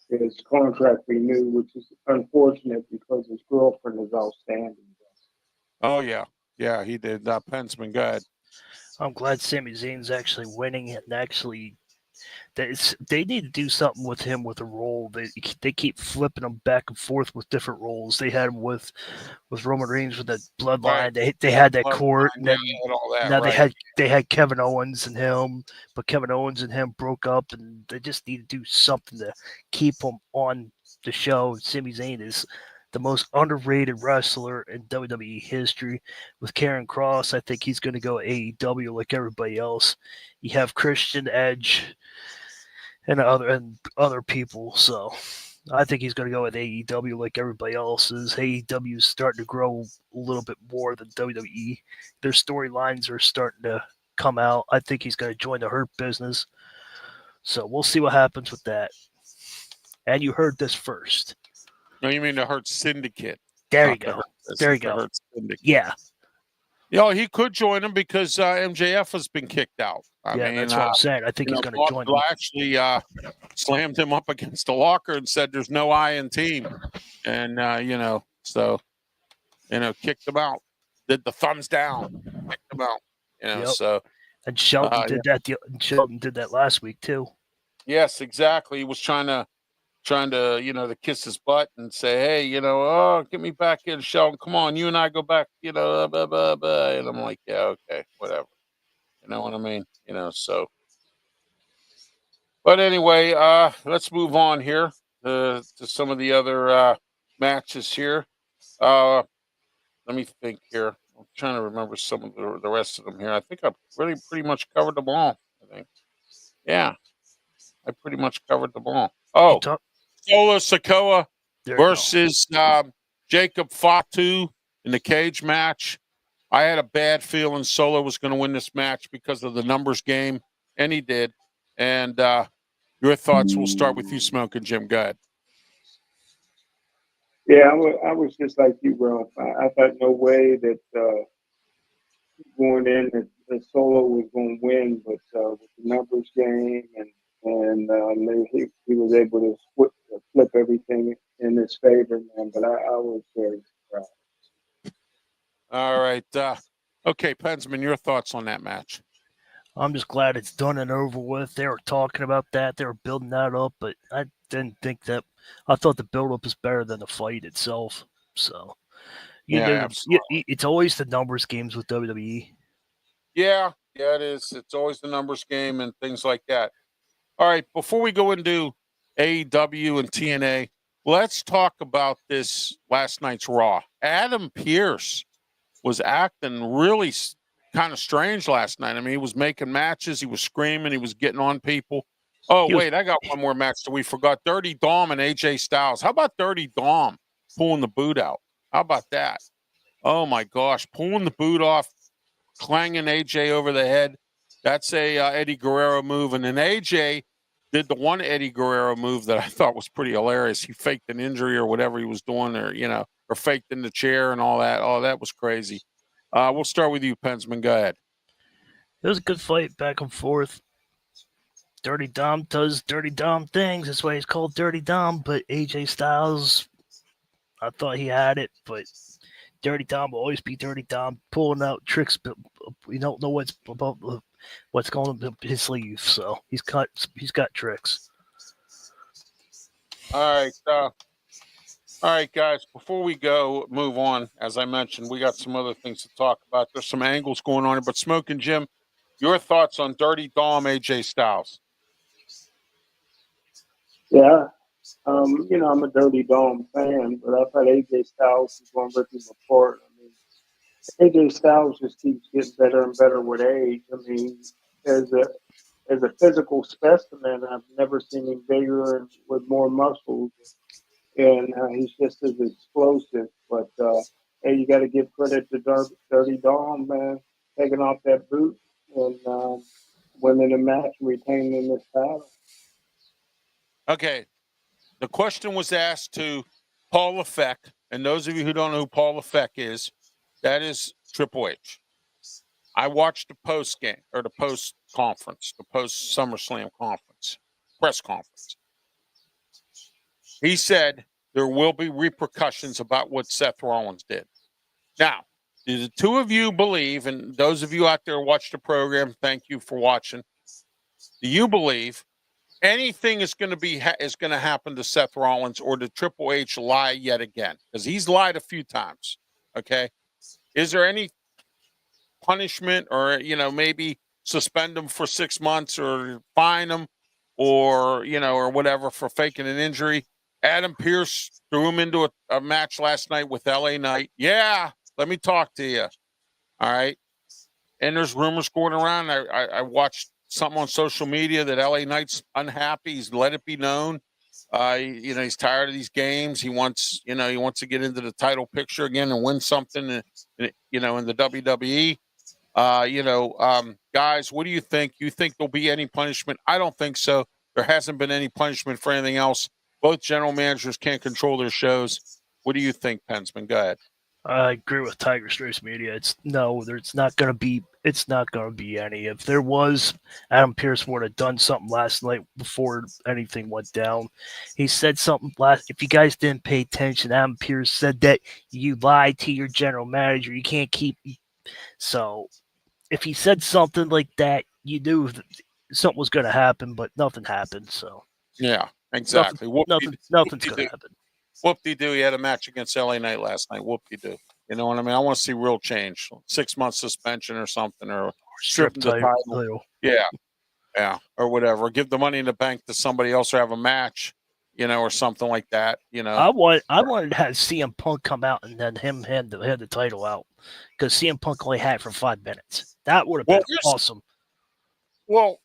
get his contract renewed, which is unfortunate because his girlfriend is outstanding. Oh yeah, he did. Pensman, go ahead. I'm glad Sami Zayn's actually winning and actually they need to do something with him with a role. They keep flipping him back and forth with different roles. They had him with Roman Reigns with the bloodline. Right. They had that court, and then all that, now right. they had Kevin Owens and him, but Kevin Owens and him broke up, and they just need to do something to keep him on the show. Sami Zayn is the most underrated wrestler in WWE history. With Karrion Kross, I think he's going to go AEW like everybody else. You have Christian, Edge, and other people. So I think he's going to go with AEW like everybody else is. AEW is starting to grow a little bit more than WWE. Their storylines are starting to come out. I think he's going to join the Hurt Business. So we'll see what happens with that. And you heard this first. No, you mean the Hurt Syndicate? There you go. There you go. Hurt Syndicate. Yeah. He could join him because MJF has been kicked out. I mean, that's what I'm saying. I think he's going to join them. Actually slammed him up against the locker and said there's no I in team. And, kicked him out. Did the thumbs down. Kicked him out. Yep. So. And Shelton did that. Shelton did that last week, too. Yes, exactly. He was trying to to kiss his butt and say, hey, get me back in, Sheldon. Come on, you and I go back, blah, blah, blah, blah. And I'm like, yeah, okay, whatever. You know what I mean? So. But anyway, let's move on here to some of the other matches here. Let me think here. I'm trying to remember some of the rest of them here. I think I've really pretty much covered them all. I think. Yeah, I pretty much covered them all. Oh. Solo Sikoa versus Jacob Fatu in the cage match. I had a bad feeling Solo was going to win this match because of the numbers game, and he did. And your thoughts, we'll start with you, Smoking Jim. Go ahead. Yeah, I was just like you, bro. I thought no way that going in that Solo was going to win, but with the numbers game and he was able to flip everything in his favor, man. But I was very surprised. All right. Okay, Pensman, your thoughts on that match? I'm just glad it's done and over with. They were talking about that. They were building that up, but I didn't think that. I thought the build-up is better than the fight itself. So, it's always the numbers games with WWE. Yeah, it is. It's always the numbers game and things like that. All right, before we go into AEW and TNA, let's talk about this last night's Raw. Adam Pearce was acting really kind of strange last night. I mean, he was making matches, he was screaming, he was getting on people. Oh, wait, I got one more match that we forgot. Dirty Dom and AJ Styles. How about Dirty Dom pulling the boot out? How about that? Oh, my gosh, pulling the boot off, clanging AJ over the head. That's a Eddie Guerrero move. And then AJ did the one Eddie Guerrero move that I thought was pretty hilarious. He faked an injury or whatever he was doing, or faked in the chair and all that. Oh, that was crazy. We'll start with you, Pensman. Go ahead. It was a good fight, back and forth. Dirty Dom does Dirty Dom things. That's why he's called Dirty Dom. But AJ Styles, I thought he had it, but Dirty Dom will always be Dirty Dom, pulling out tricks, but we don't know what's going on his sleeve. So he's got tricks. All right, guys. Before we move on, as I mentioned, we got some other things to talk about. There's some angles going on here, but Smoking Jim, your thoughts on Dirty Dom, AJ Styles? Yeah, I'm a Dirty Dom fan, but I thought AJ Styles was going to rip him apart. I mean, AJ Styles just keeps getting better and better with age. I mean, as a physical specimen, I've never seen him bigger and with more muscles, and he's just as explosive. But hey, you got to give credit to Dirty Dom, man, taking off that boot and winning the match and retaining this title. Okay. The question was asked to Paul Lefebvre, and those of you who don't know who Paul Lefebvre is, that is Triple H. I watched the post game or the post conference, the post SummerSlam conference, press conference. He said there will be repercussions about what Seth Rollins did. Now, do the two of you believe, and those of you out there who watch the program, thank you for watching. Do you believe anything is going to happen to Seth Rollins, or did Triple H lie yet again? Because he's lied a few times. Okay, is there any punishment, or maybe suspend him for 6 months, or fine him, or or whatever for faking an injury? Adam Pearce threw him into a match last night with LA Knight. Yeah, let me talk to you. All right, and there's rumors going around. I watched something on social media that LA Knight's unhappy. He's let it be known. He's tired of these games. He wants to get into the title picture again and win something, in the WWE. Guys, what do you think? You think there'll be any punishment? I don't think so. There hasn't been any punishment for anything else. Both general managers can't control their shows. What do you think, Pensman? Go ahead. I agree with Tiger Straight Media. It's not going to be any. If there was, Adam Pearce would have done something last night before anything went down. He said something if you guys didn't pay attention, Adam Pearce said that you lied to your general manager. You can't keep. So if he said something like that, you knew that something was going to happen, but nothing happened. So yeah, exactly. Nothing's going to happen. Whoop-de-doo, he had a match against LA Knight last night. Whoop-de-doo. You know what I mean? I want to see real change. 6 months suspension or something, or strip the title. Yeah, or whatever. Give the money in the bank to somebody else, or have a match, or something like that. I wanted to have CM Punk come out and then him hand the title out, because CM Punk only had it for 5 minutes. That would have been awesome. Well,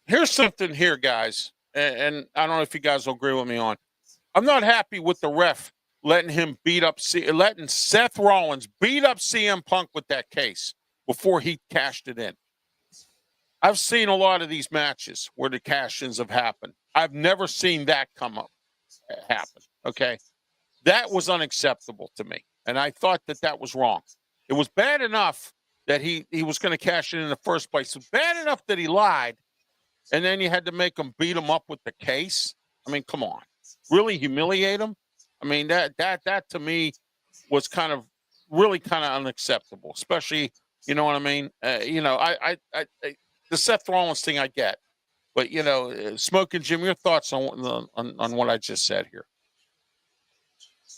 here's something here, guys, and I don't know if you guys will agree with me on. I'm not happy with the ref letting Seth Rollins beat up CM Punk with that case before he cashed it in. I've seen a lot of these matches where the cash-ins have happened. I've never seen that happen. Okay, that was unacceptable to me, and I thought that was wrong. It was bad enough that he was going to cash it in the first place. It was bad enough that he lied, and then you had to make him beat him up with the case. I mean, come on. Really humiliate him? I mean, that to me was really kind of unacceptable, especially, you know what I mean? I the Seth Rollins thing I get, but Smoking Jim, your thoughts on what I just said here?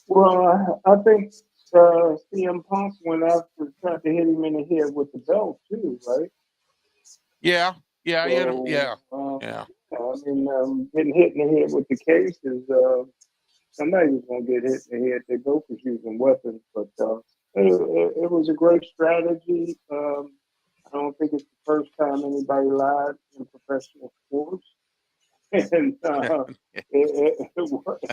Well, I think CM Punk went after, tried to hit him in the head with the belt too, right? Yeah. Yeah. I mean, getting hit in the head with the case is somebody's going to get hit in the head. They both was using weapons, but it was a great strategy. I don't think it's the first time anybody lied in professional sports. And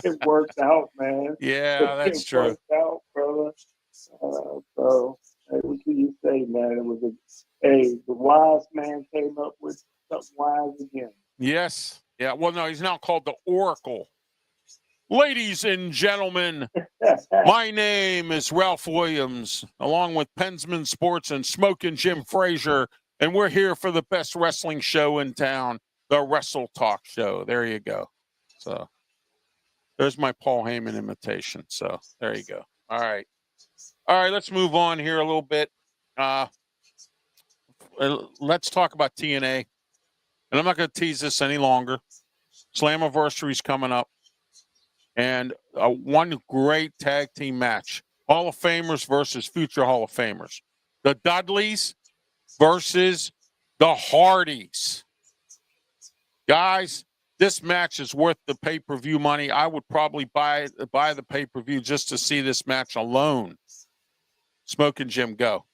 it worked out, man. Yeah, that's true. It worked out, brother. So, hey, what can you say, man? It was the wise man came up with something wise again. Yes. Yeah. Well, no, he's now called the Oracle. Ladies and gentlemen, my name is Ralph Williams, along with Pensman Sports and Smoking Jim Frazier, and we're here for the best wrestling show in town, the Wrestle Talk Show. There you go. So there's my Paul Heyman imitation. So there you go. All right, let's move on here a little bit. Let's talk about TNA. And I'm not going to tease this any longer. Slammiversary is coming up. And one great tag team match. Hall of Famers versus future Hall of Famers. The Dudleys versus the Hardys. Guys, this match is worth the pay-per-view money. I would probably buy the pay-per-view just to see this match alone. Smoking Jim, go.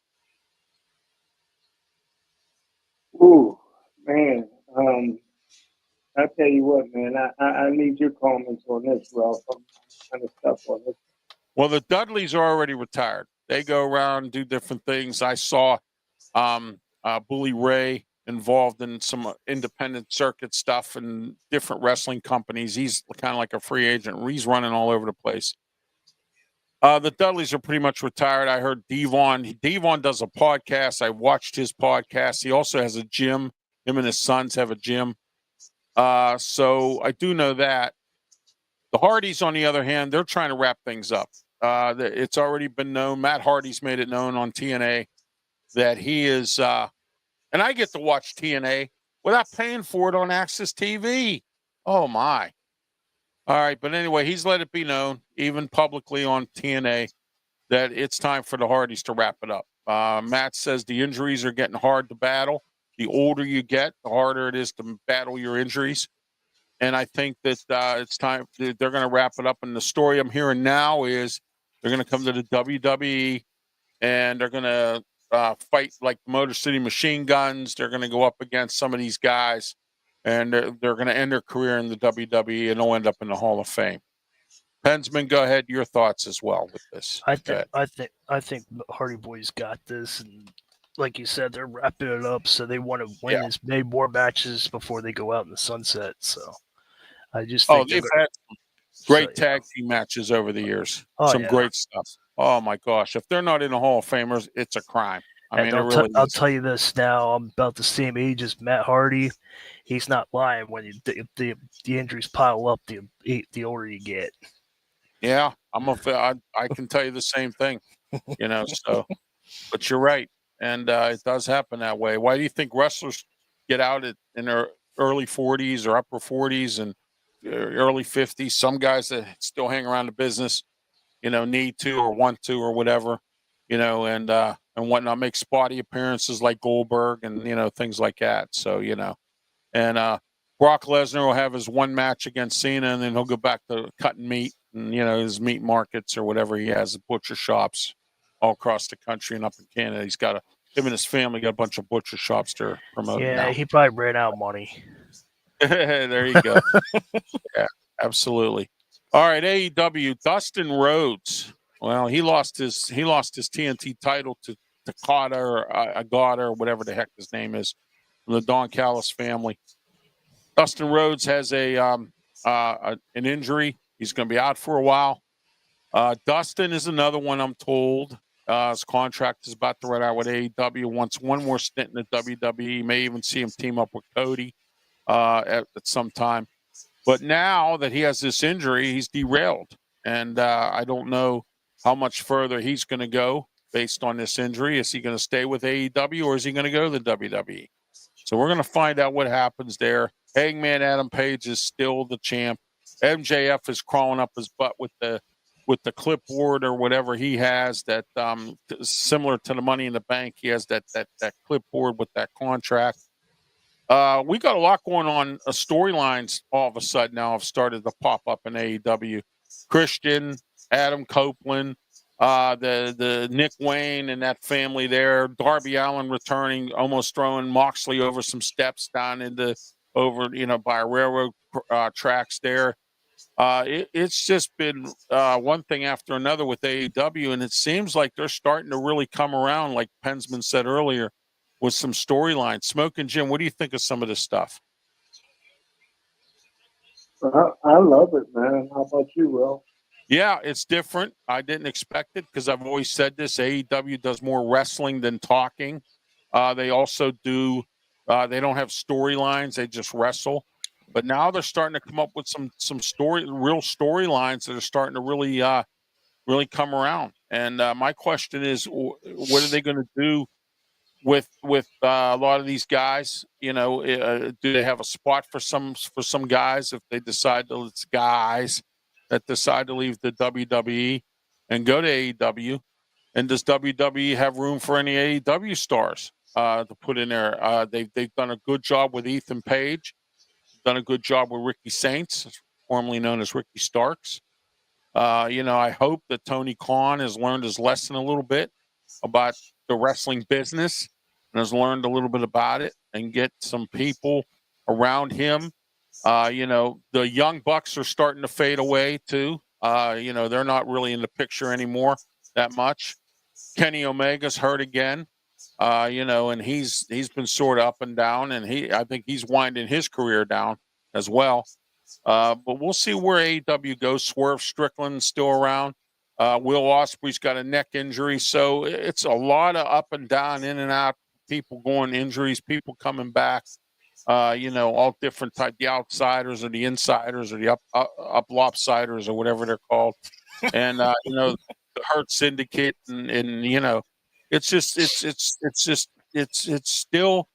Ooh, man. I tell you what, man. I need your comments on this, Ralph. I'm kind of stuck on this. Well, the Dudleys are already retired. They go around and do different things. I saw Bully Ray involved in some independent circuit stuff and different wrestling companies. He's kind of like a free agent. He's running all over the place. The Dudleys are pretty much retired. I heard Devon. Devon does a podcast. I watched his podcast. He also has a gym. Him and his sons have a gym. So I do know that. The Hardys, on the other hand, they're trying to wrap things up. It's already been known. Matt Hardy's made it known on TNA that he is, and I get to watch TNA without paying for it on Access TV. Oh, my. All right. But anyway, he's let it be known, even publicly on TNA, that it's time for the Hardys to wrap it up. Matt says the injuries are getting hard to battle. The older you get, the harder it is to battle your injuries. And I think that it's time. They're going to wrap it up. And the story I'm hearing now is they're going to come to the WWE and they're going to fight like Motor City Machine Guns. They're going to go up against some of these guys, and they're going to end their career in the WWE and they'll end up in the Hall of Fame. Pensman, go ahead. Your thoughts as well with this. I think the Hardy Boys got this, and like you said, they're wrapping it up, so they want to win as many more matches before they go out in the sunset. So I just think they've had great tag team matches over the years. Some great stuff. Oh my gosh! If they're not in the Hall of Famers, it's a crime. I mean, I'll tell you this now. I'm about the same age as Matt Hardy. He's not lying when the injuries pile up. The older you get. Yeah, I can tell you the same thing, so, but you're right. And it does happen that way. Why do you think wrestlers get out in their early 40s or upper 40s and early 50s? Some guys that still hang around the business, need to or want to or whatever, and whatnot, make spotty appearances like Goldberg and, things like that. So, and Brock Lesnar will have his one match against Cena and then he'll go back to cutting meat and, his meat markets or whatever he has, the butcher shops all across the country and up in Canada. Him and his family got a bunch of butcher shops to promote. Yeah, he probably ran out of money. There you go. Yeah, absolutely. All right, AEW, Dustin Rhodes. Well, he lost his TNT title to Takata or Agata or whatever the heck his name is from the Don Callis family. Dustin Rhodes has an injury. He's going to be out for a while. Dustin is another one, I'm told. His contract is about to run out with AEW. Wants one more stint in the WWE. May even see him team up with Cody at some time. But now that he has this injury, he's derailed. And I don't know how much further he's going to go based on this injury. Is he going to stay with AEW or is he going to go to the WWE? So we're going to find out what happens there. Hangman Adam Page is still the champ. MJF is crawling up his butt with the clipboard or whatever he has that similar to the Money in the Bank. He has that clipboard with that contract. We got a lot going on. Storylines all of a sudden now have started to pop up in AEW. Christian, Adam Copeland, the Nick Wayne and that family there. Darby Allin returning, almost throwing Moxley over some steps down by a railroad tracks there. It's just been one thing after another with AEW, and it seems like they're starting to really come around, like Pensman said earlier, with some storylines. Smoking Jim, what do you think of some of this stuff? I love it, man. How about you, Will? Yeah, it's different. I didn't expect it because I've always said this. AEW does more wrestling than talking. They also do. They don't have storylines. They just wrestle. But now they're starting to come up with some real storylines that are starting to really come around. And my question is, what are they going to do with a lot of these guys? Do they have a spot for some guys if they decide to? It's guys that decide to leave the WWE and go to AEW. And does WWE have room for any AEW stars to put in there? They've done a good job with Ethan Page. Done a good job with Ricky Saints, formerly known as Ricky Starks. I hope that Tony Khan has learned his lesson a little bit about the wrestling business and has learned a little bit about it and get some people around him. The young bucks are starting to fade away too. They're not really in the picture anymore that much. Kenny Omega's hurt again. And he's been sort of up and down, and I think he's winding his career down as well. But we'll see where AEW goes. Swerve Strickland's still around. Will Ospreay's got a neck injury, so it's a lot of up and down, in and out. People going injuries, people coming back. All different type. The outsiders or the insiders or the up lopsiders or whatever they're called, and the Hurt Syndicate, and it's still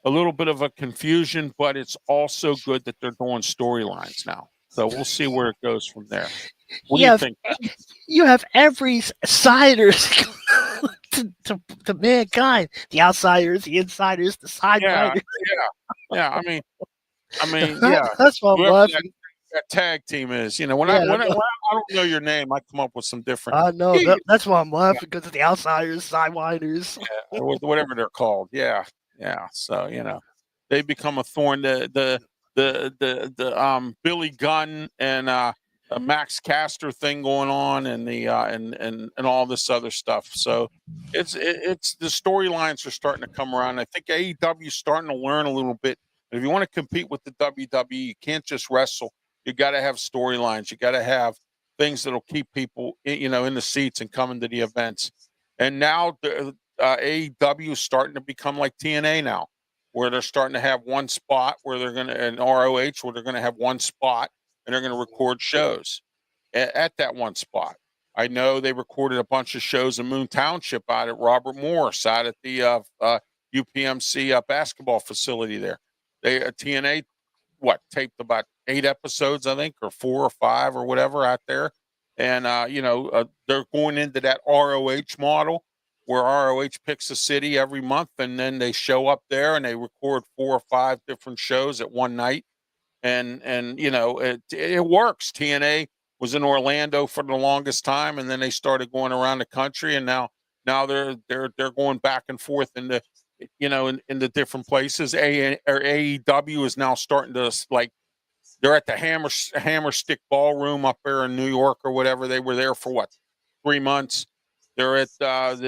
a little bit of a confusion, but it's also good that they're doing storylines now. So we'll see where it goes from there. What do you think? You have every siders to mankind. The outsiders, the insiders, the sidebinders. Yeah. I mean, yeah. That's what I'm laughing. That tag team is. When I don't know your name, I come up with some different. I know that's why I'm laughing, because of the outsiders, sidewinders. Yeah, whatever they're called. Yeah. So they become a thorn. The Billy Gunn and Max Caster thing going on, and the and all this other stuff. So it's the storylines are starting to come around. I think AEW is starting to learn a little bit. If you want to compete with the WWE, you can't just wrestle. You got to have storylines. You got to have things that'll keep people, in the seats and coming to the events. And now the AEW is starting to become like TNA now, where they're starting to have one spot where they're going to, and ROH, where they're going to have one spot and they're going to record shows at that one spot. I know they recorded a bunch of shows in Moon Township out at Robert Morris, out at the UPMC basketball facility there. TNA taped about 8 episodes, I think, or 4 or 5 or whatever out there. And, they're going into that ROH model where ROH picks a city every month, and then they show up there and they record 4 or 5 different shows at one night. And it works. TNA was in Orlando for the longest time, and then they started going around the country, and now they're going back and forth in the different places. AEW is now starting to, like, they're at the Hammer Stick Ballroom up there in New York or whatever. They were there for 3 months. They're at that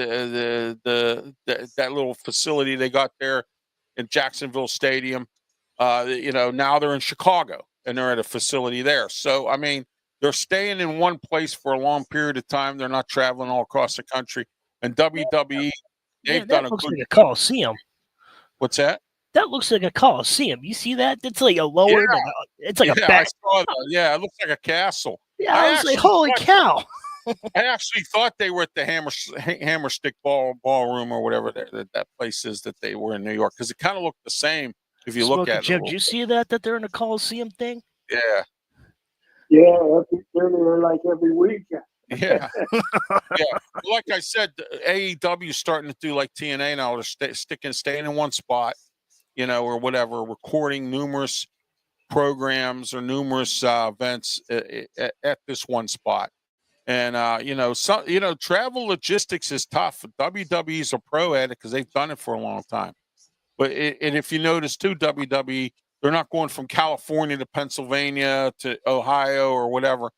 little facility they got there in Jacksonville Stadium. Now they're in Chicago and they're at a facility there. So, I mean, they're staying in one place for a long period of time. They're not traveling all across the country. And WWE, they've done a good like a Coliseum. What's that? That looks like a Coliseum. You see that? It's like a lower. Yeah. It's like a back. I saw that. Yeah, it looks like a castle. Yeah, I was like, holy cow. I actually thought they were at the Hammer Stick Ballroom or whatever that place is that they were in New York, because it kind of looked the same if you look at Jim, it. Did you see that they're in a Coliseum thing? Yeah. Yeah, they're like every week. Yeah. Yeah. Like I said, AEW is starting to do like TNA now. They're staying in one spot, or whatever, recording numerous programs or numerous events at this one spot. And travel logistics is tough. WWE's a pro at it because they've done it for a long time. But and if you notice too, WWE, they're not going from California to Pennsylvania to Ohio or whatever.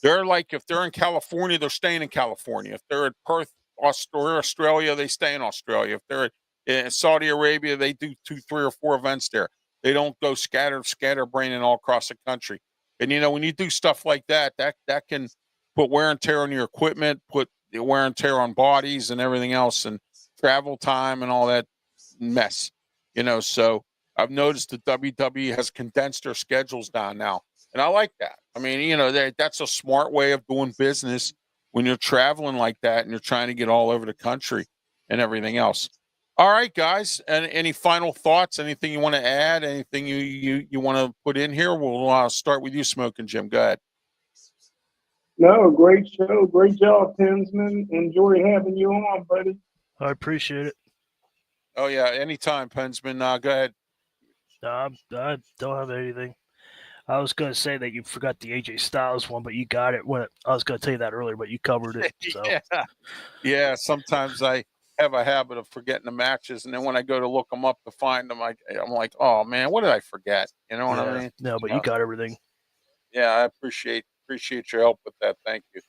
They're like, if they're in California, they're staying in California. If they're at Perth, Australia, they stay in Australia. If they're in Saudi Arabia, they do 2, 3, or 4 events there. They don't go scatterbraining all across the country. And when you do stuff like that can put wear and tear on your equipment, put the wear and tear on bodies and everything else, and travel time and all that mess. So I've noticed that WWE has condensed their schedules down now, and I like that. I mean, that's a smart way of doing business when you're traveling like that and you're trying to get all over the country and everything else. All right, guys. And any final thoughts? Anything you want to add? Anything you want to put in here? We'll start with you, Smoking Jim. Go ahead. No, great show. Great job, Pensman. Enjoy having you on, buddy. I appreciate it. Oh, yeah. Anytime, Pensman. Go ahead. I don't have anything. I was going to say that you forgot the AJ Styles one, but you got it. I was going to tell you that earlier, but you covered it. So. Yeah. Sometimes I have a habit of forgetting the matches, and then when I go to look them up to find them, I'm like, oh man, what did I forget? You know what I mean? No, but you got everything. Yeah, I appreciate your help with that. Thank you.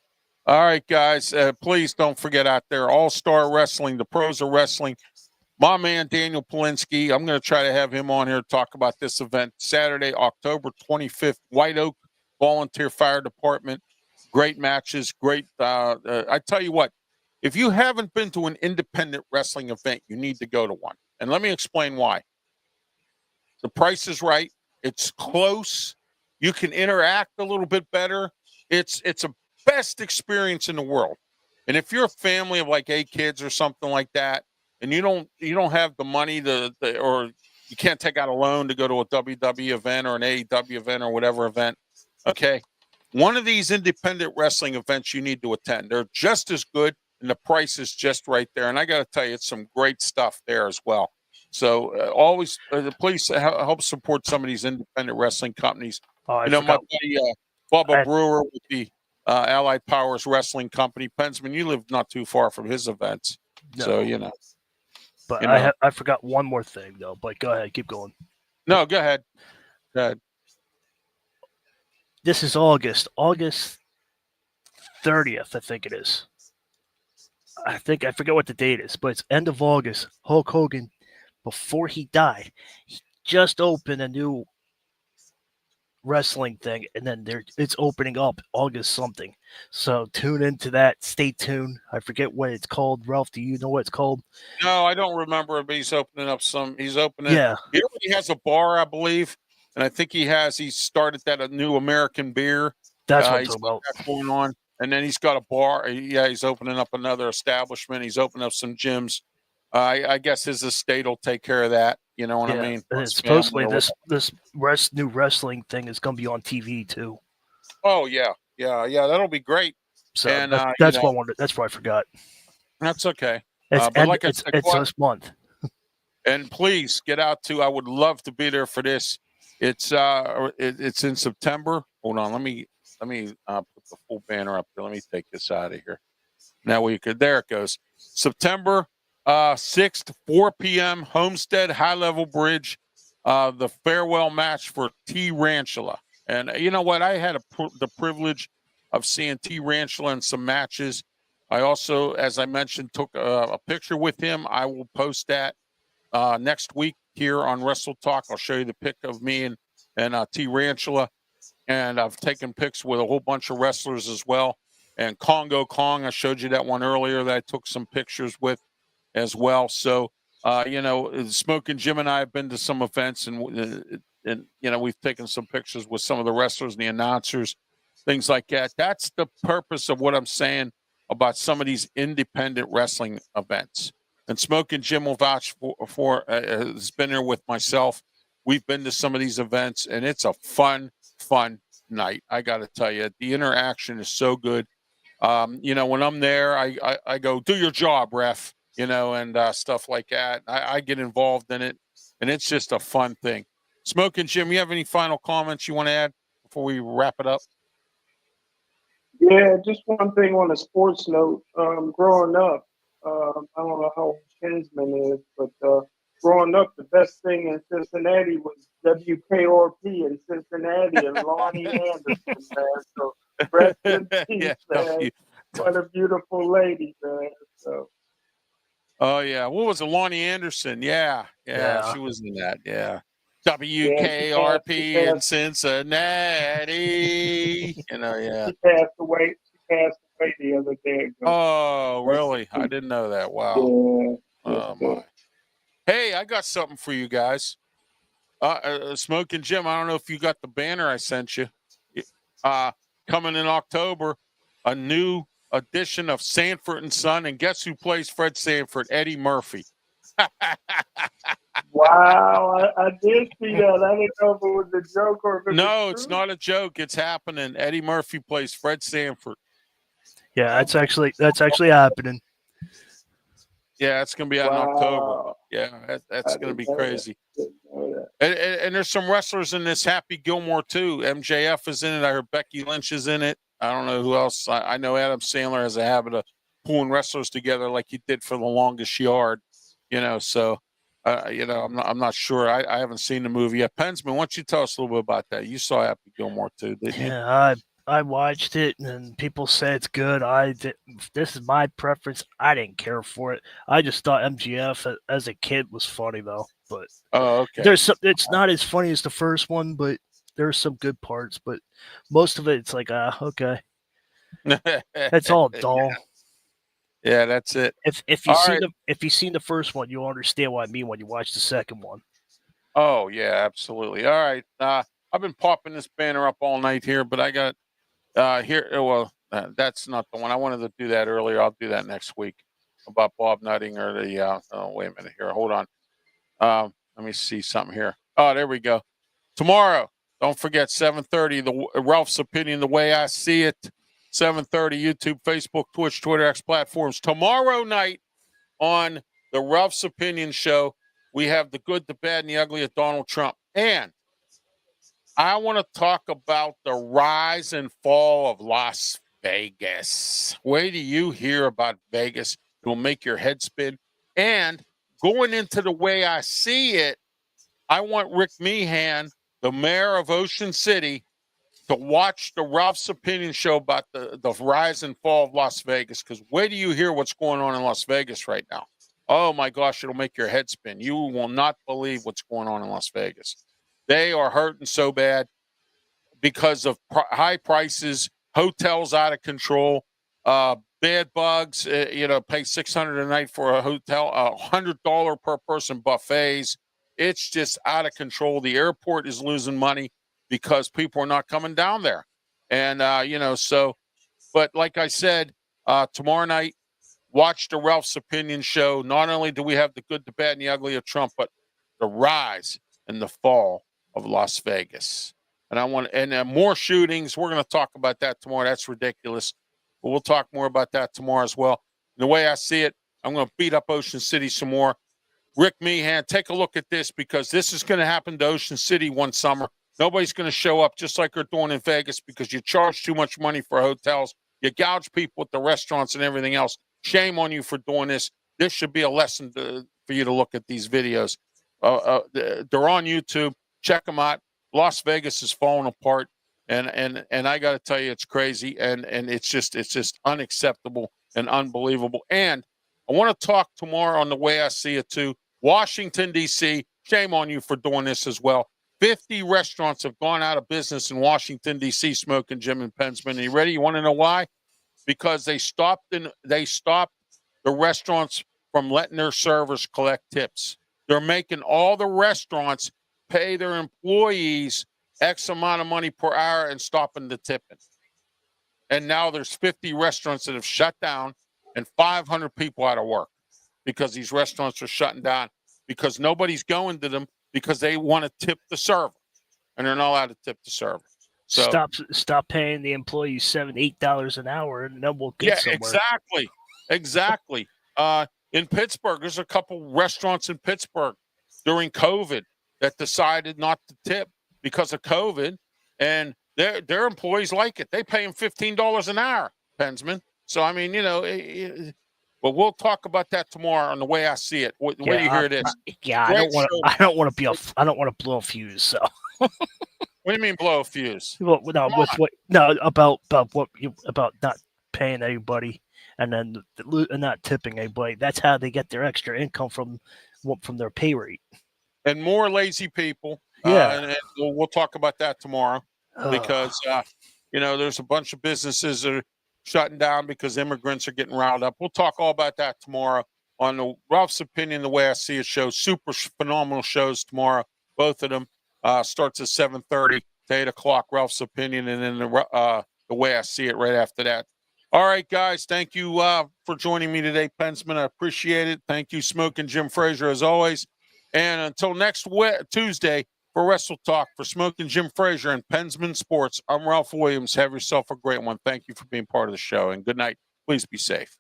All right, guys, please don't forget out there, All-Star Wrestling, the pros of wrestling. My man, Daniel Polinsky, I'm going to try to have him on here to talk about this event Saturday, October 25th, White Oak Volunteer Fire Department. Great matches, great. I tell you what, if you haven't been to an independent wrestling event, you need to go to one. And let me explain why. The price is right. It's close. You can interact a little bit better. It's a best experience in the world. And if you're a family of like 8 kids or something like that, and you don't have the money or you can't take out a loan to go to a WWE event or an AEW event or whatever event, okay, one of these independent wrestling events you need to attend. They're just as good, and the price is just right there. And I got to tell you, it's some great stuff there as well. So always, please help support some of these independent wrestling companies. Oh, my buddy Bubba Brewer with the Allied Powers Wrestling Company, Pensman. You live not too far from his events, so you know. But you know. I forgot one more thing though. But go ahead, keep going. No, go ahead. Go ahead. This is August 30th, I think it is. I forget what the date is, but it's end of August. Hulk Hogan, before he died, he just opened a new wrestling thing, and then it's opening up August something. So tune into that. Stay tuned. I forget what it's called. Ralph, do you know what it's called? No, I don't remember it, but he's opening up some. He's opening. Yeah. He already has a bar, I believe, and I think he started a new American beer. That's what I'm talking about. That's going on, and then he's got a bar. Yeah, he's opening up another establishment. He's opening up some gyms. I guess his estate will take care of that. You know what I mean? And supposedly this new wrestling thing is going to be on TV too. Oh yeah. That'll be great. So and, that's what I wanted. That's what I forgot. That's okay. It's this month. And please get out to. I would love to be there for this. It's in September. Hold on. Let me put the full banner up here. Let me take this out of here. Now there it goes. September 6th, 4 p.m. Homestead High Level Bridge. The farewell match for T. Ranchula. And you know what? I had the privilege of seeing T. Ranchula in some matches. I also, as I mentioned, took a picture with him. I will post that next week here on Wrestle Talk. I'll show you the pic of me and T. Ranchula. And I've taken pics with a whole bunch of wrestlers as well. And Congo Kong, I showed you that one earlier that I took some pictures with as well. So, Smoking Jim and I have been to some events, and we've taken some pictures with some of the wrestlers and the announcers, things like that. That's the purpose of what I'm saying about some of these independent wrestling events. And Smoking Jim will vouch for has been there with myself. We've been to some of these events, and it's a fun night. I got to tell you, the interaction is so good. When I'm there, I go, do your job, ref, and stuff like that. I get involved in it, and it's just a fun thing. Smoking Jim, you have any final comments you want to add before we wrap it up? Yeah, just one thing on a sports note. Growing up, I don't know how old Kinsman is, but growing up, the best thing in Cincinnati was WKRP in Cincinnati and Lonnie Anderson, man. So rest in peace, man. What a beautiful lady, man. So. Oh yeah, what was it, Lonnie Anderson? Yeah, she was in that. Yeah, WKRP in Cincinnati. Yeah. She passed away the other day. Oh, really? I didn't know that. Wow. Yeah. Oh my. Hey, I got something for you guys. Smoking Jim, I don't know if you got the banner I sent you. Coming in October, a new edition of Sanford and Son, and guess who plays Fred Sanford? Eddie Murphy. Wow, I did see that. I didn't know if it was a joke or if it No, was it's true. not a joke. It's happening. Eddie Murphy plays Fred Sanford. Yeah, that's actually happening. Yeah, it's going to be out in October. Yeah, that's going to be crazy. And there's some wrestlers in this. Happy Gilmore, too. MJF is in it. I heard Becky Lynch is in it. I don't know who else. I know Adam Sandler has a habit of pulling wrestlers together like he did for The Longest Yard, so I'm not sure. I haven't seen the movie yet. Pensman, why don't you tell us a little bit about that? You saw Happy Gilmore too, didn't you? Yeah, I watched it, and people say it's good. This is my preference. I didn't care for it. I just thought MGF as a kid was funny though. But okay. It's not as funny as the first one, but there's some good parts. But most of it's like, okay, it's all dull. Yeah, that's it. If you've seen the first one, you'll understand what I mean when you watch the second one. Oh yeah, absolutely. All right. I've been popping this banner up all night here, but I got here. Well, that's not the one. I wanted to do that earlier. I'll do that next week about Bob Nutting or the. Oh, wait a minute here. Hold on. Let me see something here. Oh, there we go. Tomorrow, don't forget 7:30. The Ralph's Opinion, the way I see it. 7:30. YouTube, Facebook, Twitch, Twitter, X platforms. Tomorrow night on the Ralph's Opinion show, we have the good, the bad, and the ugly of Donald Trump. And I want to talk about the rise and fall of Las Vegas. Wait till you hear about Vegas. It will make your head spin. And going into the way I see it, I want Rick Meehan, the mayor of Ocean City, to watch the Ralph's Opinion show about the rise and fall of Las Vegas. Because wait till you hear what's going on in Las Vegas right now. Oh, my gosh, it'll make your head spin. You will not believe what's going on in Las Vegas. They are hurting so bad because of high prices, hotels out of control, bed bugs. Pay $600 a night for a hotel, $100 per person buffets. It's just out of control. The airport is losing money because people are not coming down there. And, but like I said, tomorrow night, watch the Ralph's Opinion show. Not only do we have the good, the bad, and the ugly of Trump, but the rise and the fall of Las Vegas. And more shootings. We're going to talk about that tomorrow. That's ridiculous. But we'll talk more about that tomorrow as well. And the way I see it, I'm going to beat up Ocean City some more. Rick Meehan, take a look at this because this is going to happen to Ocean City one summer. Nobody's going to show up just like they're doing in Vegas because you charge too much money for hotels. You gouge people at the restaurants and everything else. Shame on you for doing this. This should be a lesson for you to look at these videos. They're on YouTube. Check them out. Las Vegas is falling apart, and I got to tell you, it's crazy, and it's just unacceptable and unbelievable. And I want to talk tomorrow on the way I see it too. Washington, D.C., shame on you for doing this as well. 50 restaurants have gone out of business in Washington, D.C., Smoking Jim and Pensman. Are you ready? You want to know why? Because they stopped the restaurants from letting their servers collect tips. They're making all the restaurants pay their employees X amount of money per hour and stopping the tipping. And now there's 50 restaurants that have shut down and 500 people out of work because these restaurants are shutting down because nobody's going to them because they want to tip the server and they're not allowed to tip the server. So stop paying the employees $7-8 an hour and then we'll get somewhere. Exactly. In Pittsburgh, there's a couple restaurants in Pittsburgh during COVID that decided not to tip because of COVID, and their employees like it. They pay them $15 an hour, Pensman. So I mean, but we'll talk about that tomorrow on the way I see it. Where do you hear this? I don't want to blow a fuse. So. What do you mean blow a fuse? Well, about not paying anybody and then not tipping anybody. That's how they get their extra income from their pay rate. And more lazy people. Yeah. And we'll talk about that tomorrow because, there's a bunch of businesses that are shutting down because immigrants are getting riled up. We'll talk all about that tomorrow on the Ralph's Opinion, the way I see it show. Super phenomenal shows tomorrow. Both of them starts at 7:30 to 8 o'clock, Ralph's Opinion, and then the way I see it right after that. All right, guys. Thank you for joining me today, Pensman. I appreciate it. Thank you, Smoking Jim Frazier, as always. And until next Tuesday for Wrestle Talk, for Smoking Jim Frazier and Pensman Sports, I'm Ralph Williams. Have yourself a great one. Thank you for being part of the show, and good night. Please be safe.